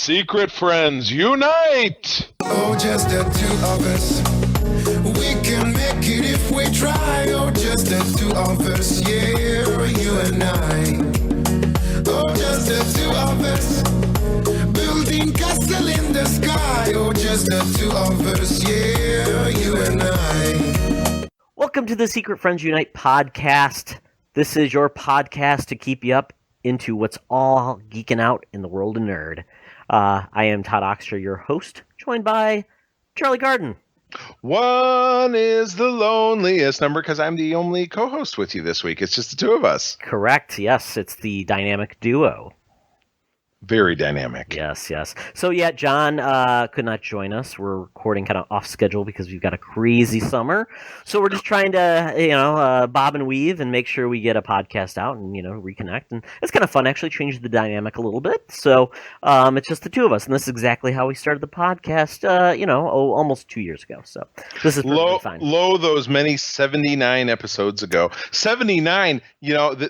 Secret friends, unite! Oh, just the two of us. We can make it if we try. Oh, just the two of us. Yeah, you and I. Oh, just the two of us. Building castle in the sky. Oh, just the two of us. Yeah, you and I. Welcome to the Secret Friends Unite podcast. This is your podcast to keep you up into what's all geeking out in the world of nerd. I am Todd TOXTRA, your host, joined by Charlie Garden. One is the loneliest number because I'm the only co-host with you this week. It's just the two of us. Correct, yes, it's the dynamic duo. Very dynamic. Yes. So yeah, John could not join us. We're recording kind of off schedule because we've got a crazy summer. So we're just trying to, bob and weave and make sure we get a podcast out and, reconnect. And it's kind of fun, actually, change the dynamic a little bit. So it's just the two of us. And this is exactly how we started the podcast, almost 2 years ago. So this is perfectly fine. Those many 79 episodes ago. 79,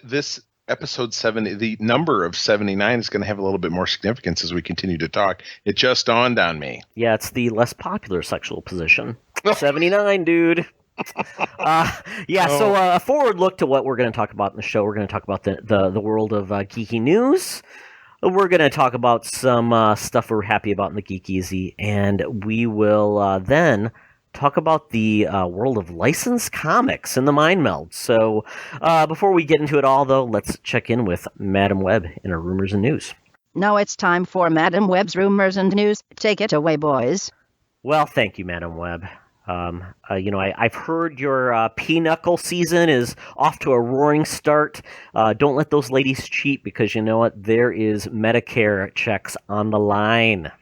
this... Episode 70, the number of 79 is going to have a little bit more significance as we continue to talk. It just dawned on me. Yeah, it's the less popular sexual position. 79, dude. So a forward look to what we're going to talk about in the show. We're going to talk about the world of geeky news. We're going to talk about some stuff we're happy about in the GeekEasy, and we will then talk about the world of licensed comics and the mind meld. So before we get into it all, though, let's check in with Madam Webb in her Rumors and News. Now it's time for Madam Webb's Rumors and News. Take it away, boys. Well, thank you, Madam Webb. I've heard your pinochle season is off to a roaring start. Don't let those ladies cheat because you know what? There is Medicare checks on the line.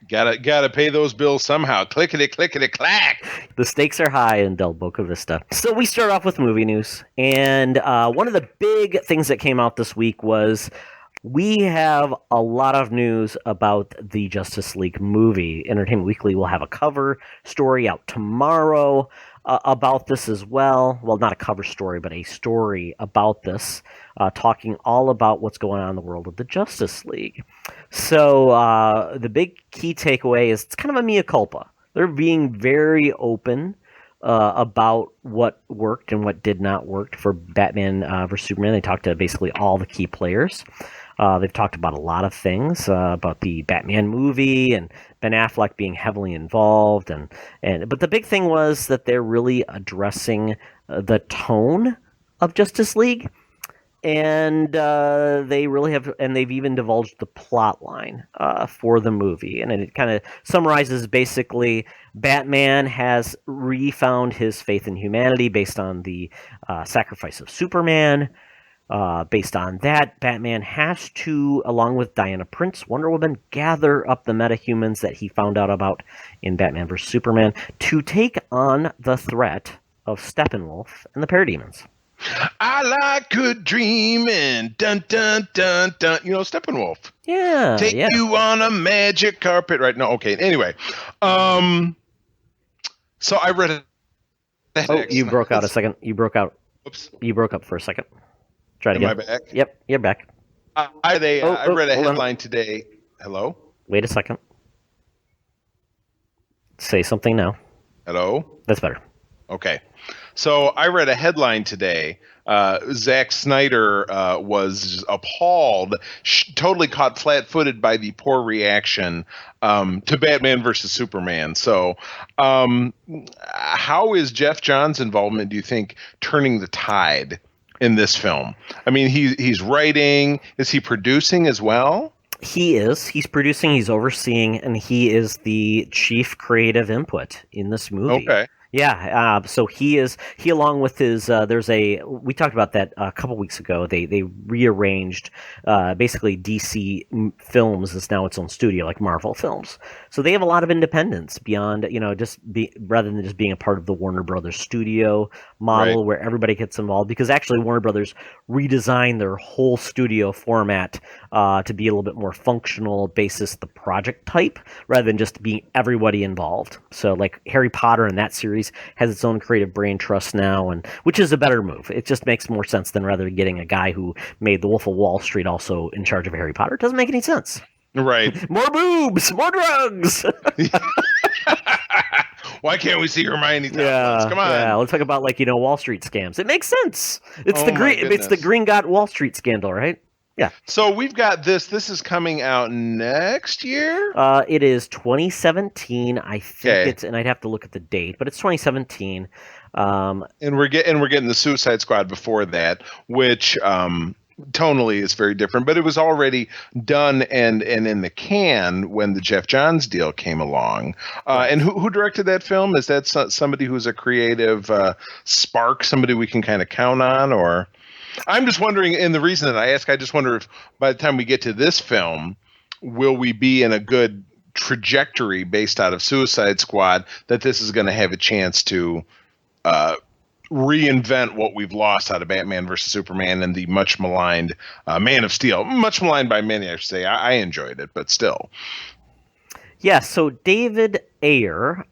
Gotta pay those bills somehow. Clickety clack. The stakes are high in Del Boca Vista. So we start off with movie news, and one of the big things that came out this week was we have a lot of news about the Justice League movie. Entertainment Weekly will have a cover story out tomorrow about this as well. Well, not a cover story, but a story about this, talking all about what's going on in the world of the Justice League. So the big key takeaway is it's kind of a mea culpa. They're being very open about what worked and what did not work for Batman vs. Superman. They talked to basically all the key players. They've talked about a lot of things, about the Batman movie and Ben Affleck being heavily involved. But the big thing was that they're really addressing the tone of Justice League. And they really have, and they've even divulged the plot line for the movie. And it kind of summarizes basically Batman has refound his faith in humanity based on the sacrifice of Superman. Based on that, Batman has to, along with Diana Prince, Wonder Woman, gather up the metahumans that he found out about in Batman vs. Superman to take on the threat of Steppenwolf and the Parademons. I like good dreaming. Dun, dun, dun, dun. Steppenwolf. Yeah. Take you on a magic carpet. Right. No, okay. Anyway. So I read it. Oh, you broke out a second. You broke out. Oops. You broke up for a second. Try it again. Am I back? Yep, you're back. I read a headline today. Hello? Wait a second. Say something now. Hello? That's better. Okay. So I read a headline today. Zack Snyder was appalled, totally caught flat-footed by the poor reaction to Batman versus Superman. So how is Geoff Johns' involvement, do you think, turning the tide in this film? I mean, he's writing. Is he producing as well? He is. He's producing, he's overseeing, and he is the chief creative input in this movie. Okay. Yeah, so he along with his, we talked about that a couple weeks ago. They rearranged, basically DC Films is now its own studio, like Marvel Films. So they have a lot of independence beyond, rather than just being a part of the Warner Brothers studio model, right, where everybody gets involved. Because actually Warner Brothers redesigned their whole studio format to be a little bit more functional basis the project type, rather than just being everybody involved. So like Harry Potter and that series has its own creative brain trust now, and which is a better move. It just makes more sense than rather getting a guy who made The Wolf of Wall Street also in charge of Harry Potter. It doesn't make any sense. Right. More boobs, more drugs. Why can't we see Hermione topless? Come on. Yeah, let's talk about Wall Street scams. It makes sense. It's Oh the my green. It's the goodness. Green Got Wall Street scandal, right? Yeah. So we've got this. This is coming out next year. It is 2017. I think Okay. it's, and I'd have to look at the date, but it's 2017. And we're getting the Suicide Squad before that, which tonally is very different, but it was already done and in the can when the Geoff Johns deal came along. And who directed that film? Is that somebody who's a creative spark, somebody we can kind of count on? Or I'm just wondering, and the reason that I ask, I just wonder if by the time we get to this film, will we be in a good trajectory based out of Suicide Squad that this is going to have a chance to reinvent what we've lost out of Batman versus Superman and the much maligned Man of Steel. Much maligned by many, I should say. I enjoyed it, but still. Yeah, so David Ayer,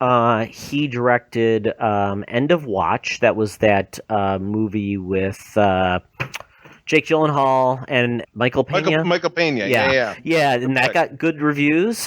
he directed End of Watch. That was that movie with Jake Gyllenhaal and Michael Pena. Michael Pena, yeah. Yeah, and that got good reviews.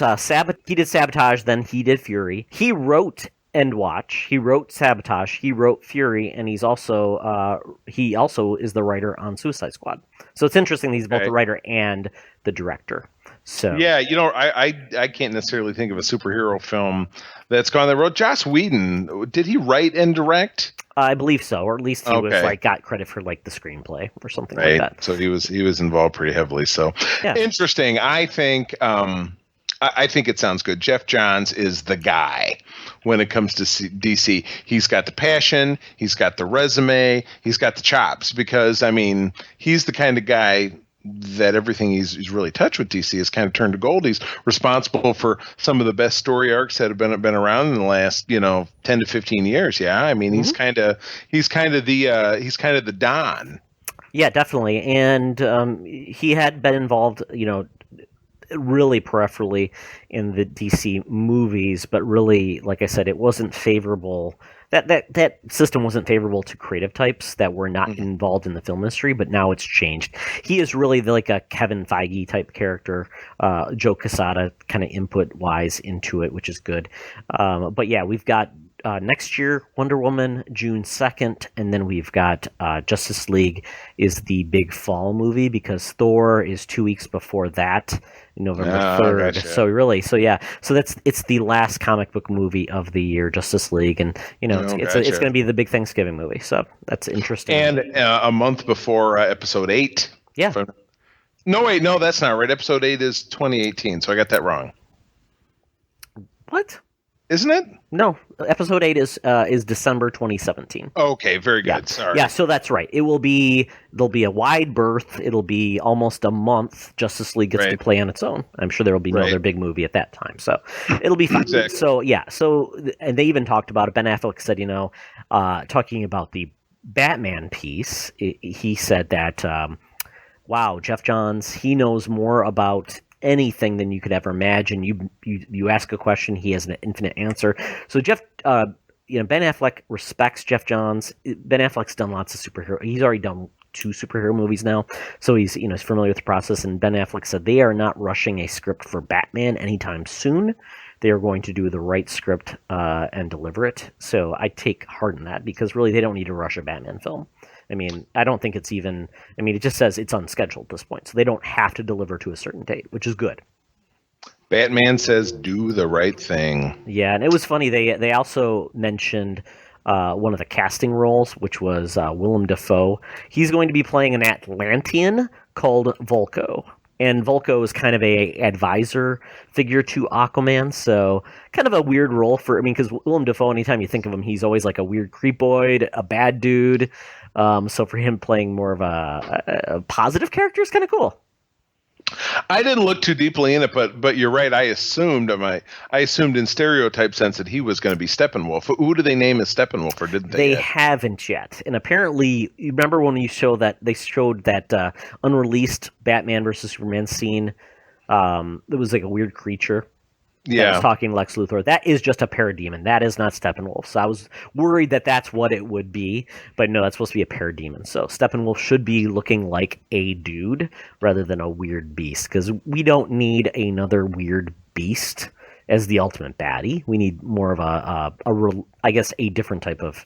He did Sabotage, then he did Fury. He wrote End Watch. He wrote Sabotage. He wrote Fury, and he also is the writer on Suicide Squad. So it's interesting that he's both the writer and the director. So yeah, I can't necessarily think of a superhero film that's gone that road. Joss Whedon, did he write and direct? I believe so, or at least he was got credit for the screenplay or something like that. So he was involved pretty heavily. So interesting. I think it sounds good. Geoff Johns is the guy when it comes to DC. He's got the passion, he's got the resume, he's got the chops, because he's the kind of guy that everything he's really touched with DC has kind of turned to gold. He's responsible for some of the best story arcs that have been around in the last 10 to 15 years. Yeah, he's kind of the Don. Yeah, definitely. And he had been involved, really peripherally in the DC movies, but really, like I said, it wasn't favorable. That system wasn't favorable to creative types that were not involved in the film industry, but now it's changed. He is really like a Kevin Feige type character, Joe Quesada kind of input wise into it, which is good. But yeah, we've got next year Wonder Woman June 2nd, and then we've got Justice League is the big fall movie, because Thor is 2 weeks before that, November 3rd. Gotcha. So it's the last comic book movie of the year, Justice League, and it's going to be the big Thanksgiving movie. So that's interesting. And a month before episode 8. Yeah. No, that's not right. Episode 8 is 2018, so I got that wrong. What? Isn't it? No, episode 8 is December 2017. Okay, very good. Yeah. Sorry. Yeah, so that's right. There'll be a wide berth. It'll be almost a month. Justice League gets to play on its own. I'm sure there will be no other big movie at that time. So it'll be fun. Exactly. So and they even talked about it. Ben Affleck said, talking about the Batman piece, he said that, wow, Geoff Johns, he knows more about anything than you could ever imagine. You ask a question, he has an infinite answer. So Ben Affleck respects Geoff Johns. Ben Affleck's done lots of superhero. He's already done 2 superhero movies now, so he's familiar with the process. And Ben Affleck said they are not rushing a script for Batman anytime soon. They are going to do the right script and deliver it. So I take heart in that, because really they don't need to rush a Batman film. I don't think it's even... it just says it's unscheduled at this point, so they don't have to deliver to a certain date, which is good. Batman says, do the right thing. Yeah, and it was funny. They also mentioned one of the casting roles, which was Willem Dafoe. He's going to be playing an Atlantean called Vulko. And Vulko is kind of a advisor figure to Aquaman, so kind of a weird role for... because Willem Dafoe, anytime you think of him, he's always like a weird creepoid, a bad dude. So for him playing more of a positive character is kind of cool. I didn't look too deeply in it, but you're right. I assumed in stereotype sense that he was going to be Steppenwolf. Who do they name as Steppenwolf, or didn't they? They haven't yet. And apparently, you remember when they showed that unreleased Batman versus Superman scene? It was like a weird creature. that was talking to Lex Luthor. That is just a parademon. That is not Steppenwolf. So I was worried that that's what it would be, but no, that's supposed to be a parademon. So Steppenwolf should be looking like a dude rather than a weird beast, because we don't need another weird beast as the ultimate baddie. We need more of a different type of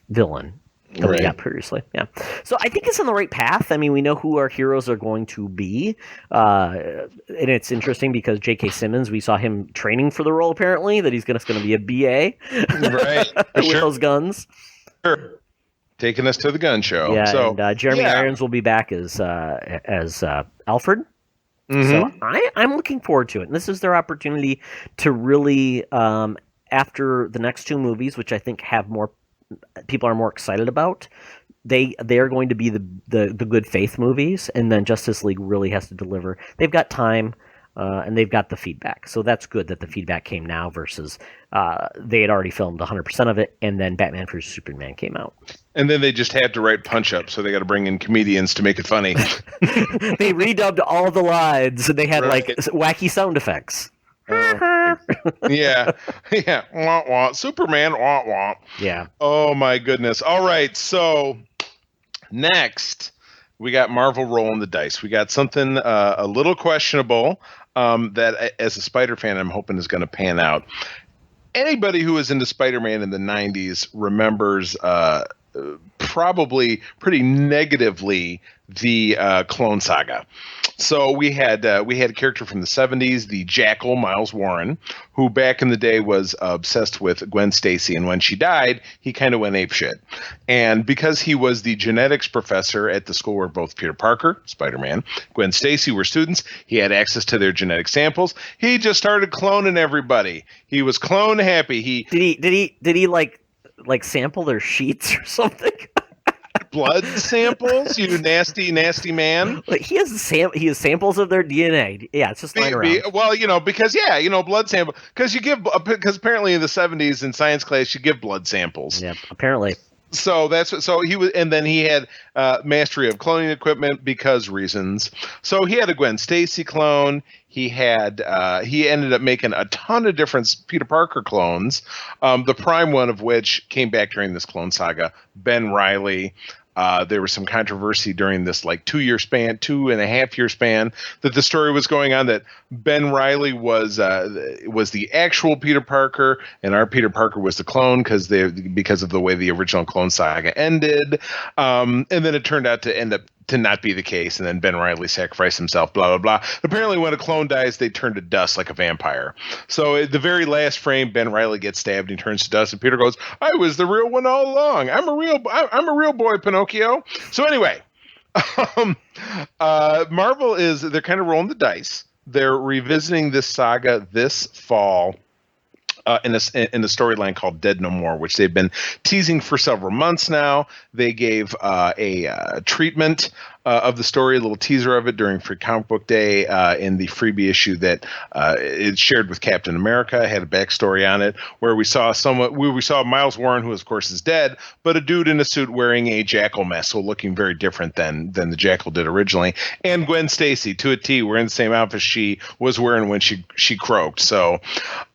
villain than we got previously. Yeah. So I think it's on the right path. I mean, we know who our heroes are going to be. And it's interesting because J.K. Simmons, we saw him training for the role, apparently, that he's going to be a BA. Right. With those guns. Sure. Taking us to the gun show. Yeah, so, and Jeremy Irons will be back as Alfred. Mm-hmm. So I'm looking forward to it. And this is their opportunity to really, after the next two movies, which I think have more people are more excited about, they are going to be the good faith movies, and then Justice League really has to deliver. They've got time, and they've got the feedback, so that's good that the feedback came now versus they had already filmed 100% of it, and then Batman vs Superman came out. And then they just had to write punch-up, so they got to bring in comedians to make it funny. They redubbed all the lines, and they had like wacky sound effects. Yeah. Wah, wah. Superman, wah, wah. Yeah. Oh, my goodness. All right, so next, we got Marvel rolling the dice. We got something a little questionable that, as a Spider fan, I'm hoping is going to pan out. Anybody who was into Spider-Man in the 90s remembers probably pretty negatively the Clone Saga. So we had a character from the 70s, the Jackal, Miles Warren, who back in the day was obsessed with Gwen Stacy, and when she died, he kind of went apeshit. And because he was the genetics professor at the school where both Peter Parker, Spider-Man, Gwen Stacy were students, he had access to their genetic samples. He just started cloning everybody. He was clone happy. Did he like sample their sheets or something? Blood samples, you nasty man. He has samples of their DNA. Yeah, it's just lying around. Well, because blood sample. Because apparently in the 70s in science class you give blood samples. Yeah, apparently. So he was, and then he had mastery of cloning equipment because reasons. So he had a Gwen Stacy clone. He ended up making a ton of different Peter Parker clones. The prime one of which came back during this Clone Saga, Ben Reilly. There was some controversy during this 2.5 year span that the story was going on that Ben Reilly was the actual Peter Parker and our Peter Parker was the clone because of the way the original Clone Saga ended. And then it turned out to not be the case, and then Ben Reilly sacrificed himself, blah, blah, blah. Apparently when a clone dies, they turn to dust like a vampire. So at the very last frame, Ben Reilly gets stabbed and he turns to dust, and Peter goes, I was the real one all along. I'm a real boy, Pinocchio. So anyway, Marvel they're kind of rolling the dice. They're revisiting this saga this fall. In a storyline called Dead No More, which they've been teasing for several months now. They gave a treatment of the story, a little teaser of it during Free Comic Book Day in the freebie issue that it shared with Captain America. It had a backstory on it where we saw Miles Warren, who of course is dead, but a dude in a suit wearing a Jackal mask, so looking very different than the Jackal did originally. And Gwen Stacy, to a T, wearing the same outfit she was wearing when she croaked. So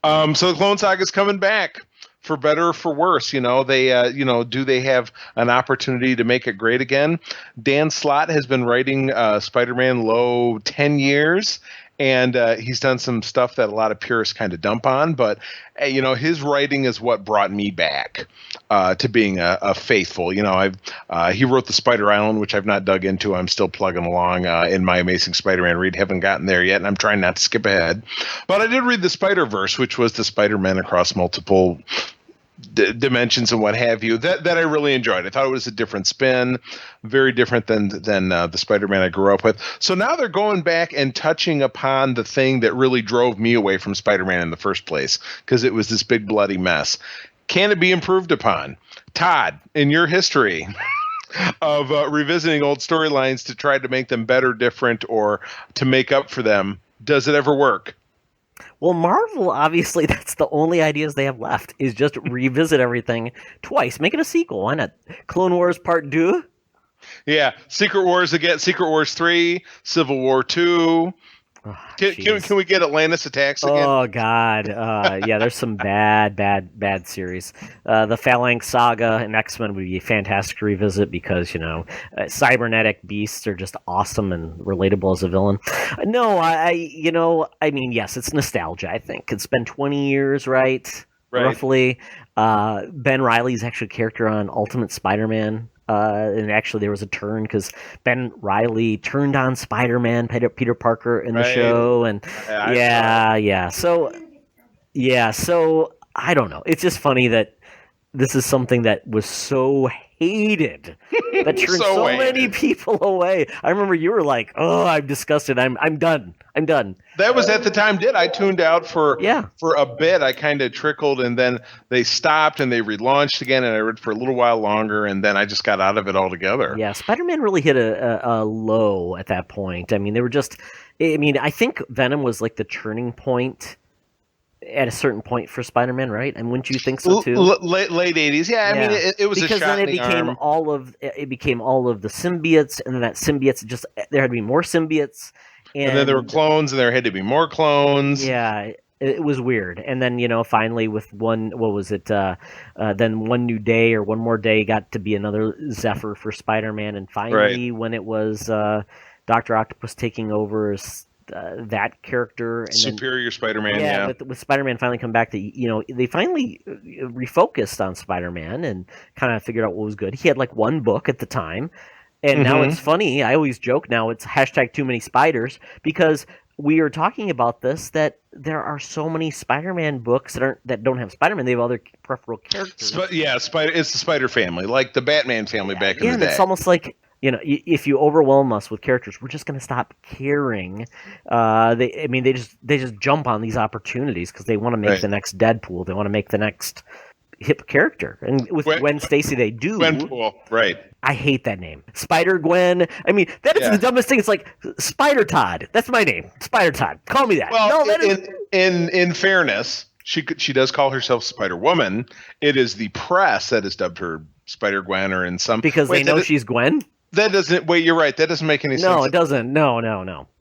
the Clone Saga's coming back. For better or for worse, do they have an opportunity to make it great again? Dan Slott has been writing Spider-Man 10 years, and he's done some stuff that a lot of purists kind of dump on, but his writing is what brought me back to being a faithful. He wrote the Spider Island, which I've not dug into. I'm still plugging along in my Amazing Spider-Man read. Haven't gotten there yet, and I'm trying not to skip ahead. But I did read the Spider-Verse, which was the Spider-Man across multiple dimensions and what have you, that I really enjoyed. I thought it was a different spin, very different than the Spider-Man I grew up with. So now they're going back and touching upon the thing that really drove me away from Spider-Man in the first place, because it was this big bloody mess. Can it be improved upon? Todd, in your history of revisiting old storylines to try to make them better, different, or to make up for them, does it ever work? Well, Marvel, obviously, that's the only ideas they have left, is just revisit everything twice. Make it a sequel. Why not? Clone Wars Part 2? Yeah. Secret Wars again. Secret Wars 3. Civil War 2. Can we get Atlantis Attacks again? Oh God, yeah. There's some bad series. The Phalanx Saga and X-Men would be a fantastic to revisit because cybernetic beasts are just awesome and relatable as a villain. No, I mean, yes, it's nostalgia. I think it's been 20 years, right? Roughly. Ben Reilly's actually a character on Ultimate Spider-Man. And actually, there was a turn because Ben Reilly turned on Spider-Man, Peter Parker in the show, and So I don't know. It's just funny that this is something that was so hated that turned so many people away. I remember you were like, "Oh, I'm disgusted. I'm done. I'm done." That was at the time. I tuned out for a bit. I kind of trickled, and then they stopped and they relaunched again, and I read for a little while longer, and then I just got out of it altogether. Yeah, Spider-Man really hit a low at that point. I mean, they were just. I mean, I think Venom was like the turning point at a certain point for Spider-Man, right? And wouldn't you think so too? Late 80s, yeah. I mean, it was because a shot then in the arm. It became all of the symbiotes, and then that symbiotes there had to be more symbiotes, and then there were clones, and there had to be more clones. Yeah, it was weird. And then finally with then One New Day or One More Day got to be another Zephyr for Spider-Man, and finally when it was Dr. Octopus taking over as that character, and Superior Spider-Man, with Spider-Man finally come back to they finally refocused on Spider-Man and kind of figured out what was good. He had like one book at the time, and now it's funny. I always joke now it's #TooManySpiders because we are talking about this that there are so many Spider-Man books that don't have Spider-Man. They have other peripheral characters. It's the Spider family, like the Batman family back in the day. And it's almost like. If you overwhelm us with characters, we're just going to stop caring. They just jump on these opportunities because they want to make the next Deadpool. They want to make the next hip character. And with Gwen Stacy, they do. Gwenpool, right. I hate that name. Spider-Gwen. I mean, that is the dumbest thing. It's like Spider-Todd. That's my name. Spider-Todd. Call me that. Well, in fairness, she does call herself Spider-Woman. It is the press that has dubbed her Spider-Gwen or in some... Because they know she's Gwen? That doesn't. Wait, you're right. That doesn't make any sense. No, it doesn't. No.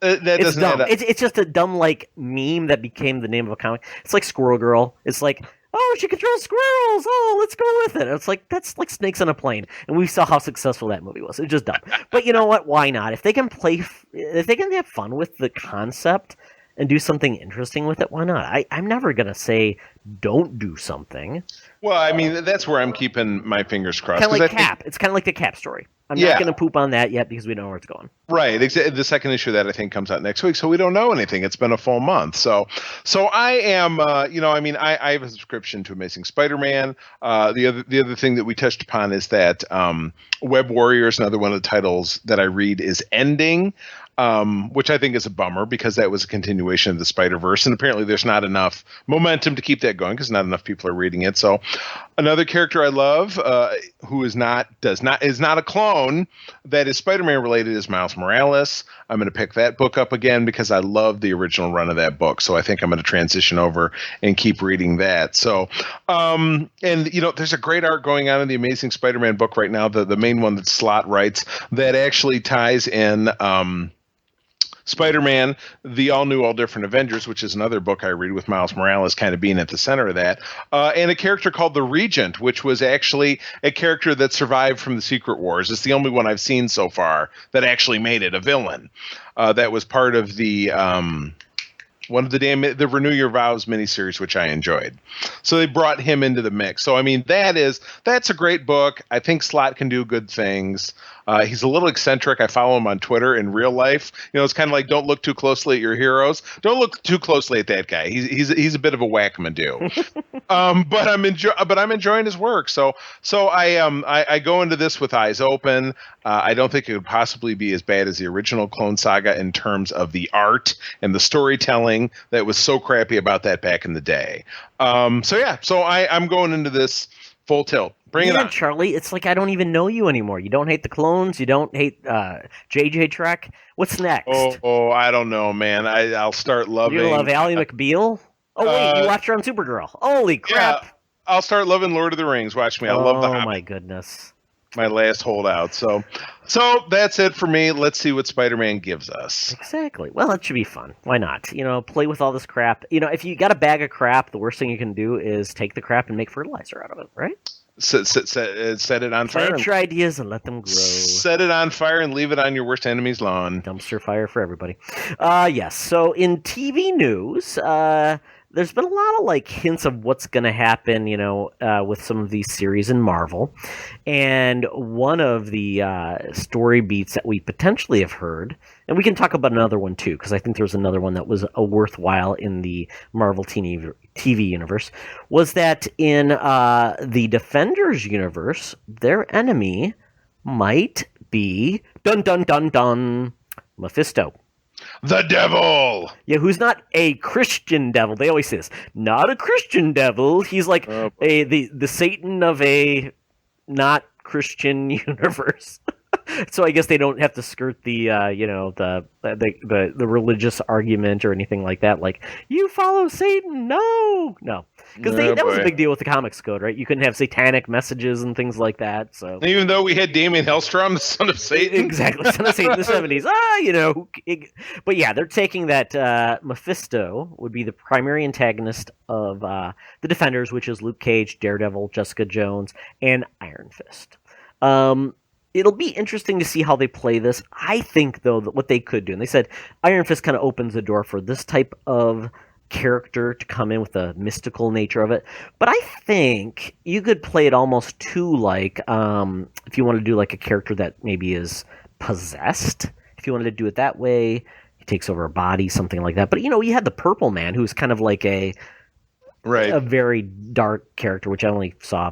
That it's doesn't. Dumb. It's just a dumb meme that became the name of a comic. It's like Squirrel Girl. It's like, oh, she controls squirrels. Oh, let's go with it. It's like that's like Snakes on a Plane, and we saw how successful that movie was. It's just dumb. But you know what? Why not? If they can have fun with the concept and do something interesting with it, why not? I'm never gonna say don't do something. Well, I mean, that's where I'm keeping my fingers crossed. Kind of like Cap. It's kind of like the Cap story. I'm not going to poop on that yet because we don't know where it's going. Right. The second issue of that I think comes out next week, so we don't know anything. It's been a full month. So I am, I have a subscription to Amazing Spider-Man. The other thing that we touched upon is that Web Warriors, another one of the titles that I read, is ending. Which I think is a bummer because that was a continuation of the Spider-Verse, and apparently there's not enough momentum to keep that going because not enough people are reading it. So, another character I love, who is not a clone that is Spider-Man related, is Miles Morales. I'm going to pick that book up again because I love the original run of that book. So I think I'm going to transition over and keep reading that. So, there's a great art going on in the Amazing Spider-Man book right now. The main one that Slott writes that actually ties in. Spider-Man, the all-new, all-different Avengers, which is another book I read with Miles Morales kind of being at the center of that, and a character called the Regent, which was actually a character that survived from the Secret Wars. It's the only one I've seen so far that actually made it a villain. That was part of the... the Renew Your Vows miniseries, which I enjoyed. So they brought him into the mix. So, I mean, that's a great book. I think Slott can do good things. He's a little eccentric. I follow him on Twitter in real life. It's kind of like, don't look too closely at your heroes. Don't look too closely at that guy. He's a bit of a whack-a-madoo. But I'm enjoying his work. So I go into this with eyes open. I don't think it could possibly be as bad as the original Clone Saga in terms of the art and the storytelling that was so crappy about that back in the day. So I'm going into this full tilt. Bring it on, Charlie. It's like I don't even know you anymore. You don't hate the clones. You don't hate JJ Trek. What's next? Oh, I don't know, man. I'll start loving. You love Ally McBeal? Oh wait, you watched her on Supergirl. Holy crap! Yeah, I'll start loving Lord of the Rings. Watch me. I love the Hobbit. Oh my goodness. my last holdout. So that's it for me. Let's see what Spider-Man gives us. Exactly. Well, it should be fun. Why not? Play with all this crap. If you got a bag of crap, the worst thing you can do is take the crap and make fertilizer out of it, right? Set it on fire. Plant your ideas and let them grow. Set it on fire and leave it on your worst enemy's lawn. Dumpster fire for everybody. Yes. So in TV news, there's been a lot of hints of what's going to happen, with some of these series in Marvel. And one of the story beats that we potentially have heard, and we can talk about another one too, because I think there's another one that was worthwhile in the Marvel TV universe, was that in the Defenders universe, their enemy might be dun dun dun dun Mephisto. The devil! Yeah, who's not a Christian devil. They always say this. Not a Christian devil. He's like the Satan of a not Christian universe. So I guess they don't have to skirt the the religious argument or anything like that. Like, you follow Satan? No. Because that was a big deal with the comics code, right? You couldn't have satanic messages and things like that. So even though we had Damien Hellstrom, the son of Satan, exactly, son of Satan in the 70s. But yeah, they're taking that Mephisto would be the primary antagonist of the Defenders, which is Luke Cage, Daredevil, Jessica Jones, and Iron Fist. It'll be interesting to see how they play this. I think, though, that what they could do, and they said Iron Fist kind of opens the door for this type of character to come in with the mystical nature of it. But I think you could play it almost too like, if you want to do like a character that maybe is possessed, if you wanted to do it that way, he takes over a body, something like that. But, you had the Purple Man, who's kind of like a very dark character, which I only saw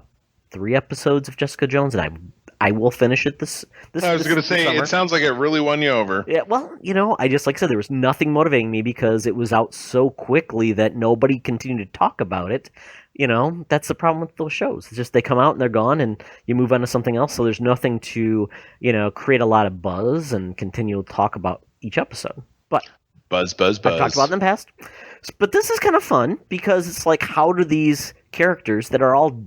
3 episodes of Jessica Jones, and I will finish it this I was going to say, summer. It sounds like it really won you over. Yeah, well, I just, like I said, there was nothing motivating me because it was out so quickly that nobody continued to talk about it. That's the problem with those shows. It's just they come out and they're gone and you move on to something else. So there's nothing to, create a lot of buzz and continue to talk about each episode. But Buzz. I've talked about it in the past. But this is kind of fun because it's like, how do these characters that are all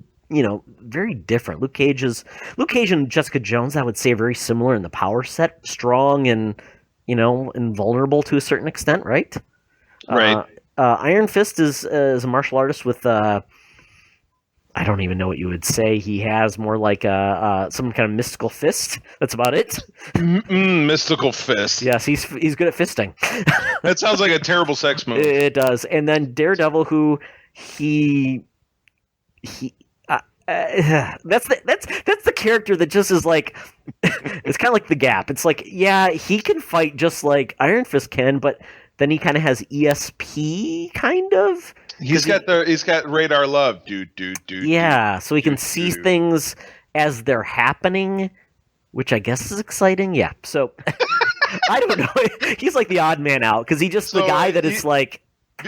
very different. Luke Cage and Jessica Jones, I would say, are very similar in the power set, strong and, invulnerable to a certain extent, right? Right. Iron Fist is a martial artist with, I don't even know what you would say. He has more like some kind of mystical fist. That's about it. Mystical fist. Yes, he's good at fisting. That sounds like a terrible sex move. It does. And then Daredevil, who he that's the character that just is like, it's kind of like the Gap. It's like, yeah, he can fight just like Iron Fist can, but then he kind of has ESP kind of. He's got radar love, dude. Yeah, so he can see things as they're happening, which I guess is exciting. Yeah, so I don't know. He's like the odd man out because he's just the guy that is like.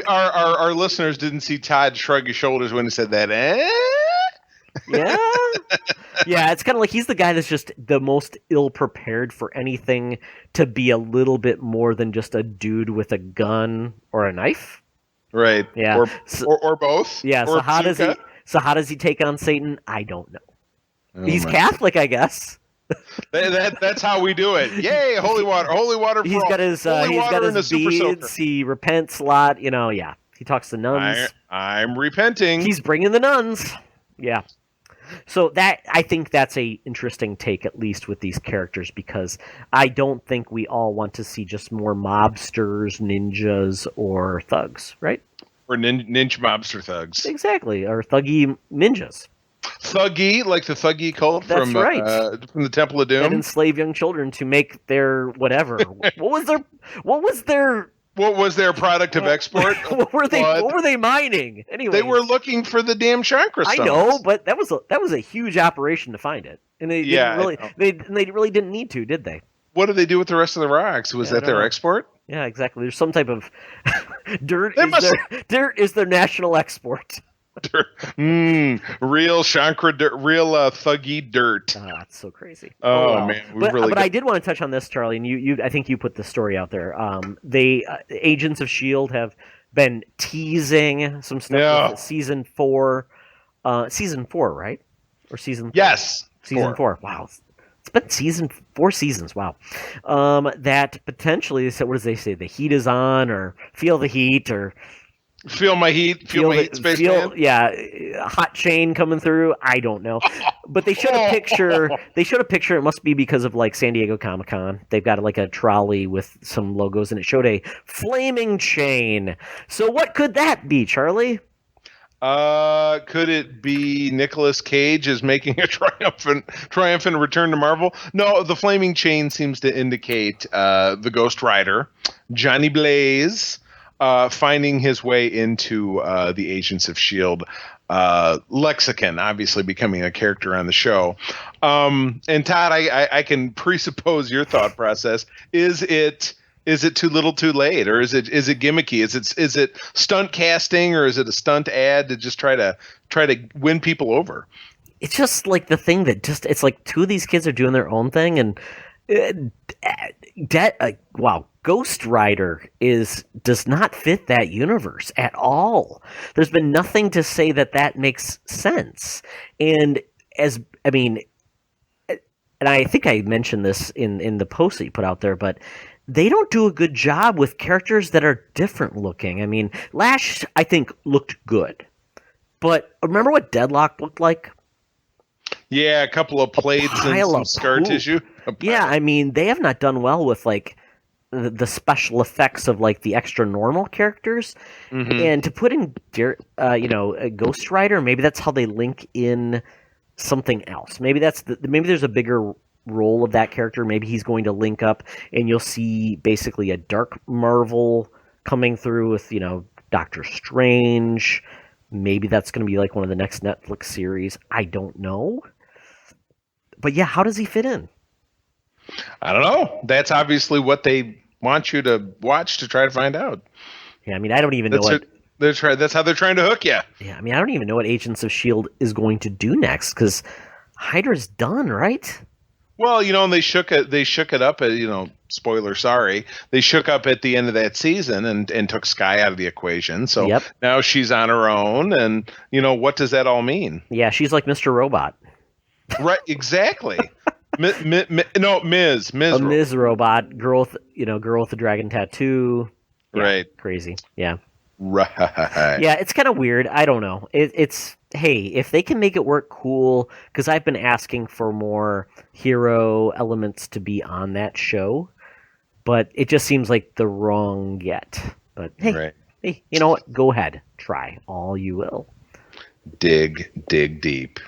Our listeners didn't see Todd shrug his shoulders when he said that. Yeah, it's kind of like he's the guy that's just the most ill-prepared for anything to be a little bit more than just a dude with a gun or a knife. Right. Yeah. Or both. Yeah. Or so how does he take on Satan? I don't know. He's Catholic, I guess. That's how we do it. Yay, holy water. He's got his beads. He repents a lot. Yeah. He talks to nuns. I'm repenting. He's bringing the nuns. Yeah. So I think that's a interesting take, at least with these characters, because I don't think we all want to see just more mobsters, ninjas, or thugs, right? Or ninja mobster thugs. Exactly, or thuggy ninjas. Thuggy, like the thuggy cult from the Temple of Doom, and enslave young children to make their whatever. What was their product of export? What were they mining? Anyway, they were looking for the damn chakra stones. I know, but that was a huge operation to find it, and they really didn't need to, did they? What did they do with the rest of the rocks? Was that their export? Yeah, exactly. There's some type of dirt. Dirt is their national export. Real chakra dirt, real thuggy dirt. It's so crazy. Man, but I did want to touch on this, Charlie, and I think you put the story out there. Agents of S.H.I.E.L.D. have been teasing some stuff with season 4, right? Or season 3? Yes. Season 4. Wow. It's been 4 seasons. Wow. That potentially, what does they say? The heat is on, or feel the heat, or feel my heat, spaceman. Yeah, a hot chain coming through. I don't know, but they showed a picture. They showed a picture. It must be because of like San Diego Comic-Con. They've got like a trolley with some logos, and it showed a flaming chain. So what could that be, Charlie? Could it be Nicolas Cage is making a triumphant return to Marvel? No, the flaming chain seems to indicate the Ghost Rider, Johnny Blaze, finding his way into the Agents of S.H.I.E.L.D. lexicon, obviously becoming a character on the show. And Todd, I can presuppose your thought process. Is it too little too late, or is it gimmicky? Is it stunt casting, or is it a stunt ad to just try to win people over? It's just like the thing that it's like two of these kids are doing their own thing, and wow, Ghost Rider does not fit that universe at all. There's been nothing to say that makes sense, and and I think I mentioned this in the post that you put out there, but they don't do a good job with characters that are different looking. I mean, Lash, I think, looked good. But remember what Deadlock looked like? Yeah, a couple of plates and some scar tissue. Yeah, I mean, they have not done well with, like, the special effects of, like, the extra normal characters. Mm-hmm. And to put in, a Ghost Rider, maybe that's how they link in something else. Maybe maybe there's a bigger role of that character. Maybe he's going to link up, and you'll see basically a dark Marvel coming through with Doctor Strange. Maybe that's going to be like one of the next Netflix series. I don't know, but yeah, how does he fit in? I don't know. That's obviously what they want you to watch to try to find out. Yeah, I mean, I don't even know what that's how they're trying to hook you. Yeah, I mean, I don't even know what Agents of S.H.I.E.L.D. is going to do next, because Hydra's done, right? Well, and they shook it up at, spoiler, sorry. They shook up at the end of that season and took Skye out of the equation. So Now she's on her own, and what does that all mean? Yeah, she's like Mr. Robot. Right, exactly. Ms. Ms. Robot, girl with the dragon tattoo. Yeah, right. Crazy. Yeah. Right. Yeah, it's kind of weird. I don't know. It's hey, if they can make it work, cool. Because I've been asking for more hero elements to be on that show, but it just seems like the wrong get. But hey, hey, you know what? Go ahead, try all you will. Dig deep.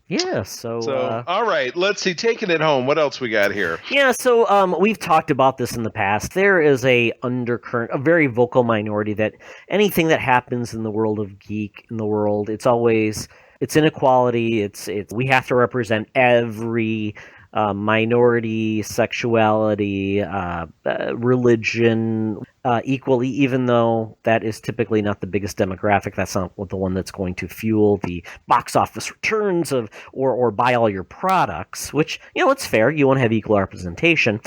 Yeah, so all right, let's see. Taking it home, what else we got here? Yeah, so we've talked about this in the past. There is a undercurrent, a very vocal minority that anything that happens in the world of geek, in the world, it's inequality. It's we have to represent every minority, sexuality, religion equally, even though that is typically not the biggest demographic. That's not the one that's going to fuel the box office returns or buy all your products, which, it's fair. You want to have equal representation.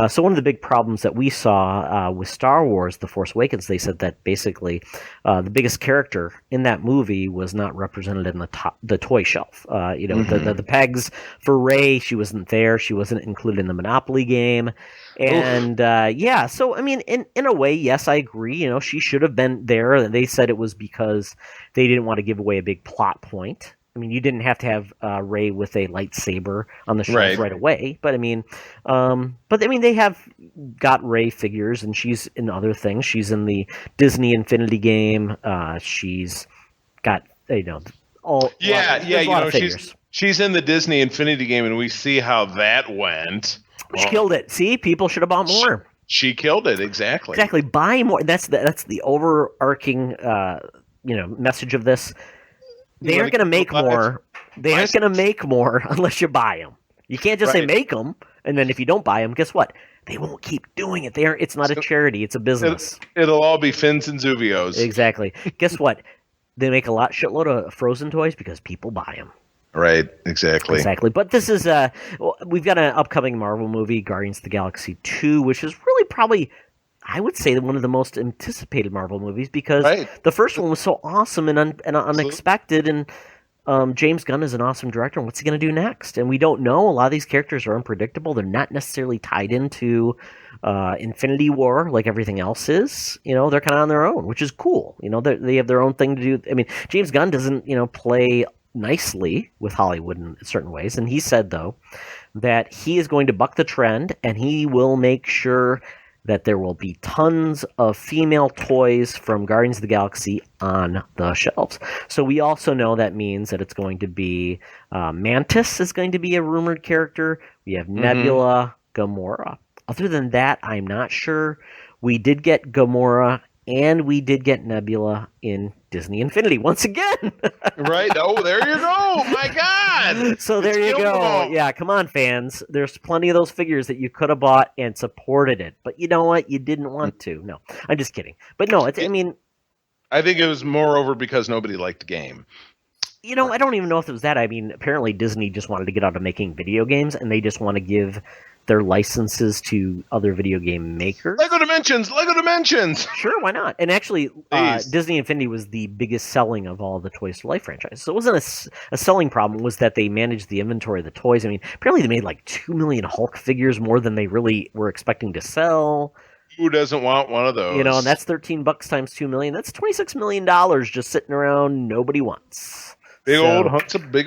So one of the big problems that we saw with Star Wars, The Force Awakens, they said that basically the biggest character in that movie was not represented in the toy shelf. The pegs for Rey, she wasn't there. She wasn't included in the Monopoly game. And so I mean, in a way, yes, I agree. She should have been there. And they said it was because they didn't want to give away a big plot point. I mean, you didn't have to have Rey with a lightsaber on the shelf right away. But I mean, they have got Rey figures, and she's in other things. She's in the Disney Infinity game. She's got all she's in the Disney Infinity game, and we see how that went. She killed it. See, people should have bought more. She killed it, exactly. Exactly. Buy more. That's the overarching message of this. They aren't going to make more. They aren't going to make more unless you buy them. You can't just say make them, and then if you don't buy them, guess what? They won't keep doing it. It's not a charity. It's a business. It'll all be Fins and Zuvios. Exactly. Guess what? They make a shitload of Frozen toys because people buy them. Right, exactly. But this is we've got an upcoming Marvel movie, Guardians of the Galaxy 2, which is really probably, I would say, one of the most anticipated Marvel movies, because the first one was so awesome and unexpected, and James Gunn is an awesome director, and what's he going to do next? And we don't know. A lot of these characters are unpredictable. They're not necessarily tied into Infinity War like everything else is. They're kind of on their own, which is cool. They have their own thing to do. I mean, James Gunn doesn't, play nicely with Hollywood in certain ways, and he said, though, that he is going to buck the trend, and he will make sure that there will be tons of female toys from Guardians of the Galaxy on the shelves. So we also know that means that it's going to be Mantis is going to be a rumored character. We have Nebula, Gamora. Other than that, I'm not sure. We did get Gamora and we did get Nebula in Disney Infinity once again. Right? Oh, there you go. My God. So there you go. Yeah, come on, fans. There's plenty of those figures that you could have bought and supported it. But you know what? You didn't want to. No, I'm just kidding. But no, I think it was moreover because nobody liked the game. I don't even know if it was that. I mean, apparently Disney just wanted to get out of making video games, and they just want to give their licenses to other video game makers. Lego Dimensions! Sure, why not? And actually, Disney Infinity was the biggest selling of all the Toys to Life franchises. So it wasn't a selling problem, it was that they managed the inventory of the toys. I mean, apparently they made like 2 million Hulk figures, more than they really were expecting to sell. Who doesn't want one of those? And that's $13 times 2 million. That's $26 million just sitting around nobody wants. Big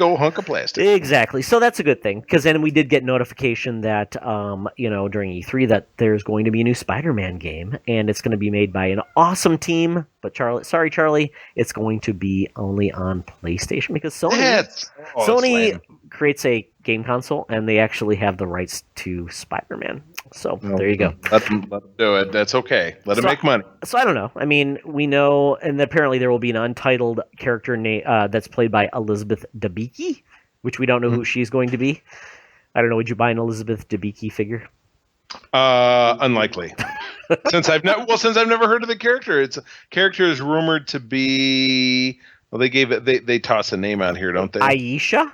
old hunk of plastic. Exactly. So that's a good thing, because then we did get notification that, during E3 that there's going to be a new Spider-Man game, and it's going to be made by an awesome team. But Charlie, it's going to be only on PlayStation because Sony creates a game console, and they actually have the rights to Spider-Man. So there you go. Let them do it. That's okay. Let them make money. So I don't know. I mean, we know, and apparently there will be an untitled character that's played by Elizabeth Debicki, which we don't know who she's going to be. I don't know. Would you buy an Elizabeth Debicki figure? Unlikely. Since I've never heard of the character. Character is rumored to be. Well, they toss a name out here, don't they? Aisha.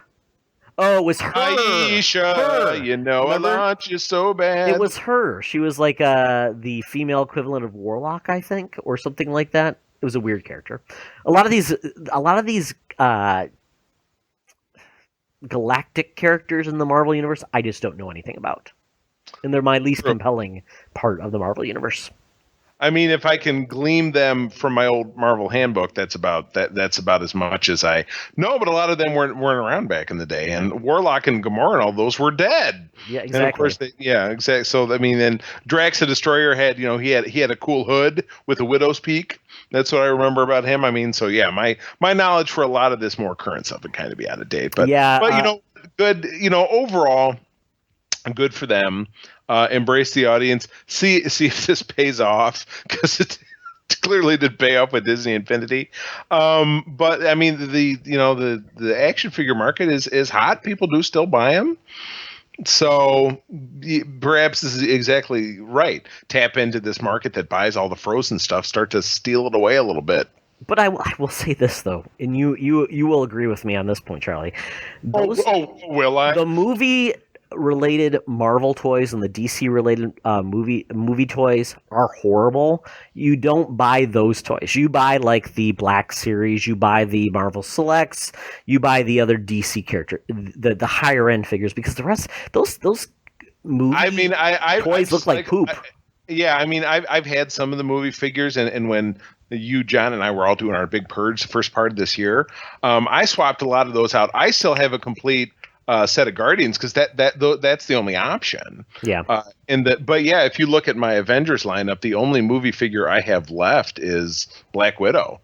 Oh, it was her. Aisha, her. Remember? I want you so bad. It was her. She was like the female equivalent of Warlock, I think, or something like that. It was a weird character. A lot of these galactic characters in the Marvel Universe, I just don't know anything about. And they're my least compelling part of the Marvel Universe. I mean, if I can glean them from my old Marvel handbook, that's about as much as I know. But a lot of them weren't around back in the day, and Warlock and Gamora and all those were dead. Yeah, exactly. And of course, exactly. So I mean, and Drax the Destroyer had, he had a cool hood with a widow's peak. That's what I remember about him. I mean, so yeah, my knowledge for a lot of this more current stuff would kind of be out of date. But good. Overall, good for them. Embrace the audience. See if this pays off, because it clearly did pay off with Disney Infinity. But I mean, the action figure market is hot. People do still buy them. So perhaps this is exactly right. Tap into this market that buys all the frozen stuff. Start to steal it away a little bit. But I will say this, though, and you will agree with me on this point, Charlie. Will I? The movie-related Marvel toys and the DC-related movie toys are horrible. You don't buy those toys. You buy like the Black Series. You buy the Marvel Selects. You buy the other DC character, the higher end figures, because the rest those movie toys look like poop. I've had some of the movie figures, and when you, John, and I were all doing our big purge the first part of this year, I swapped a lot of those out. I still have a complete set of Guardians, because that's the only option. Yeah. But yeah, if you look at my Avengers lineup, the only movie figure I have left is Black Widow.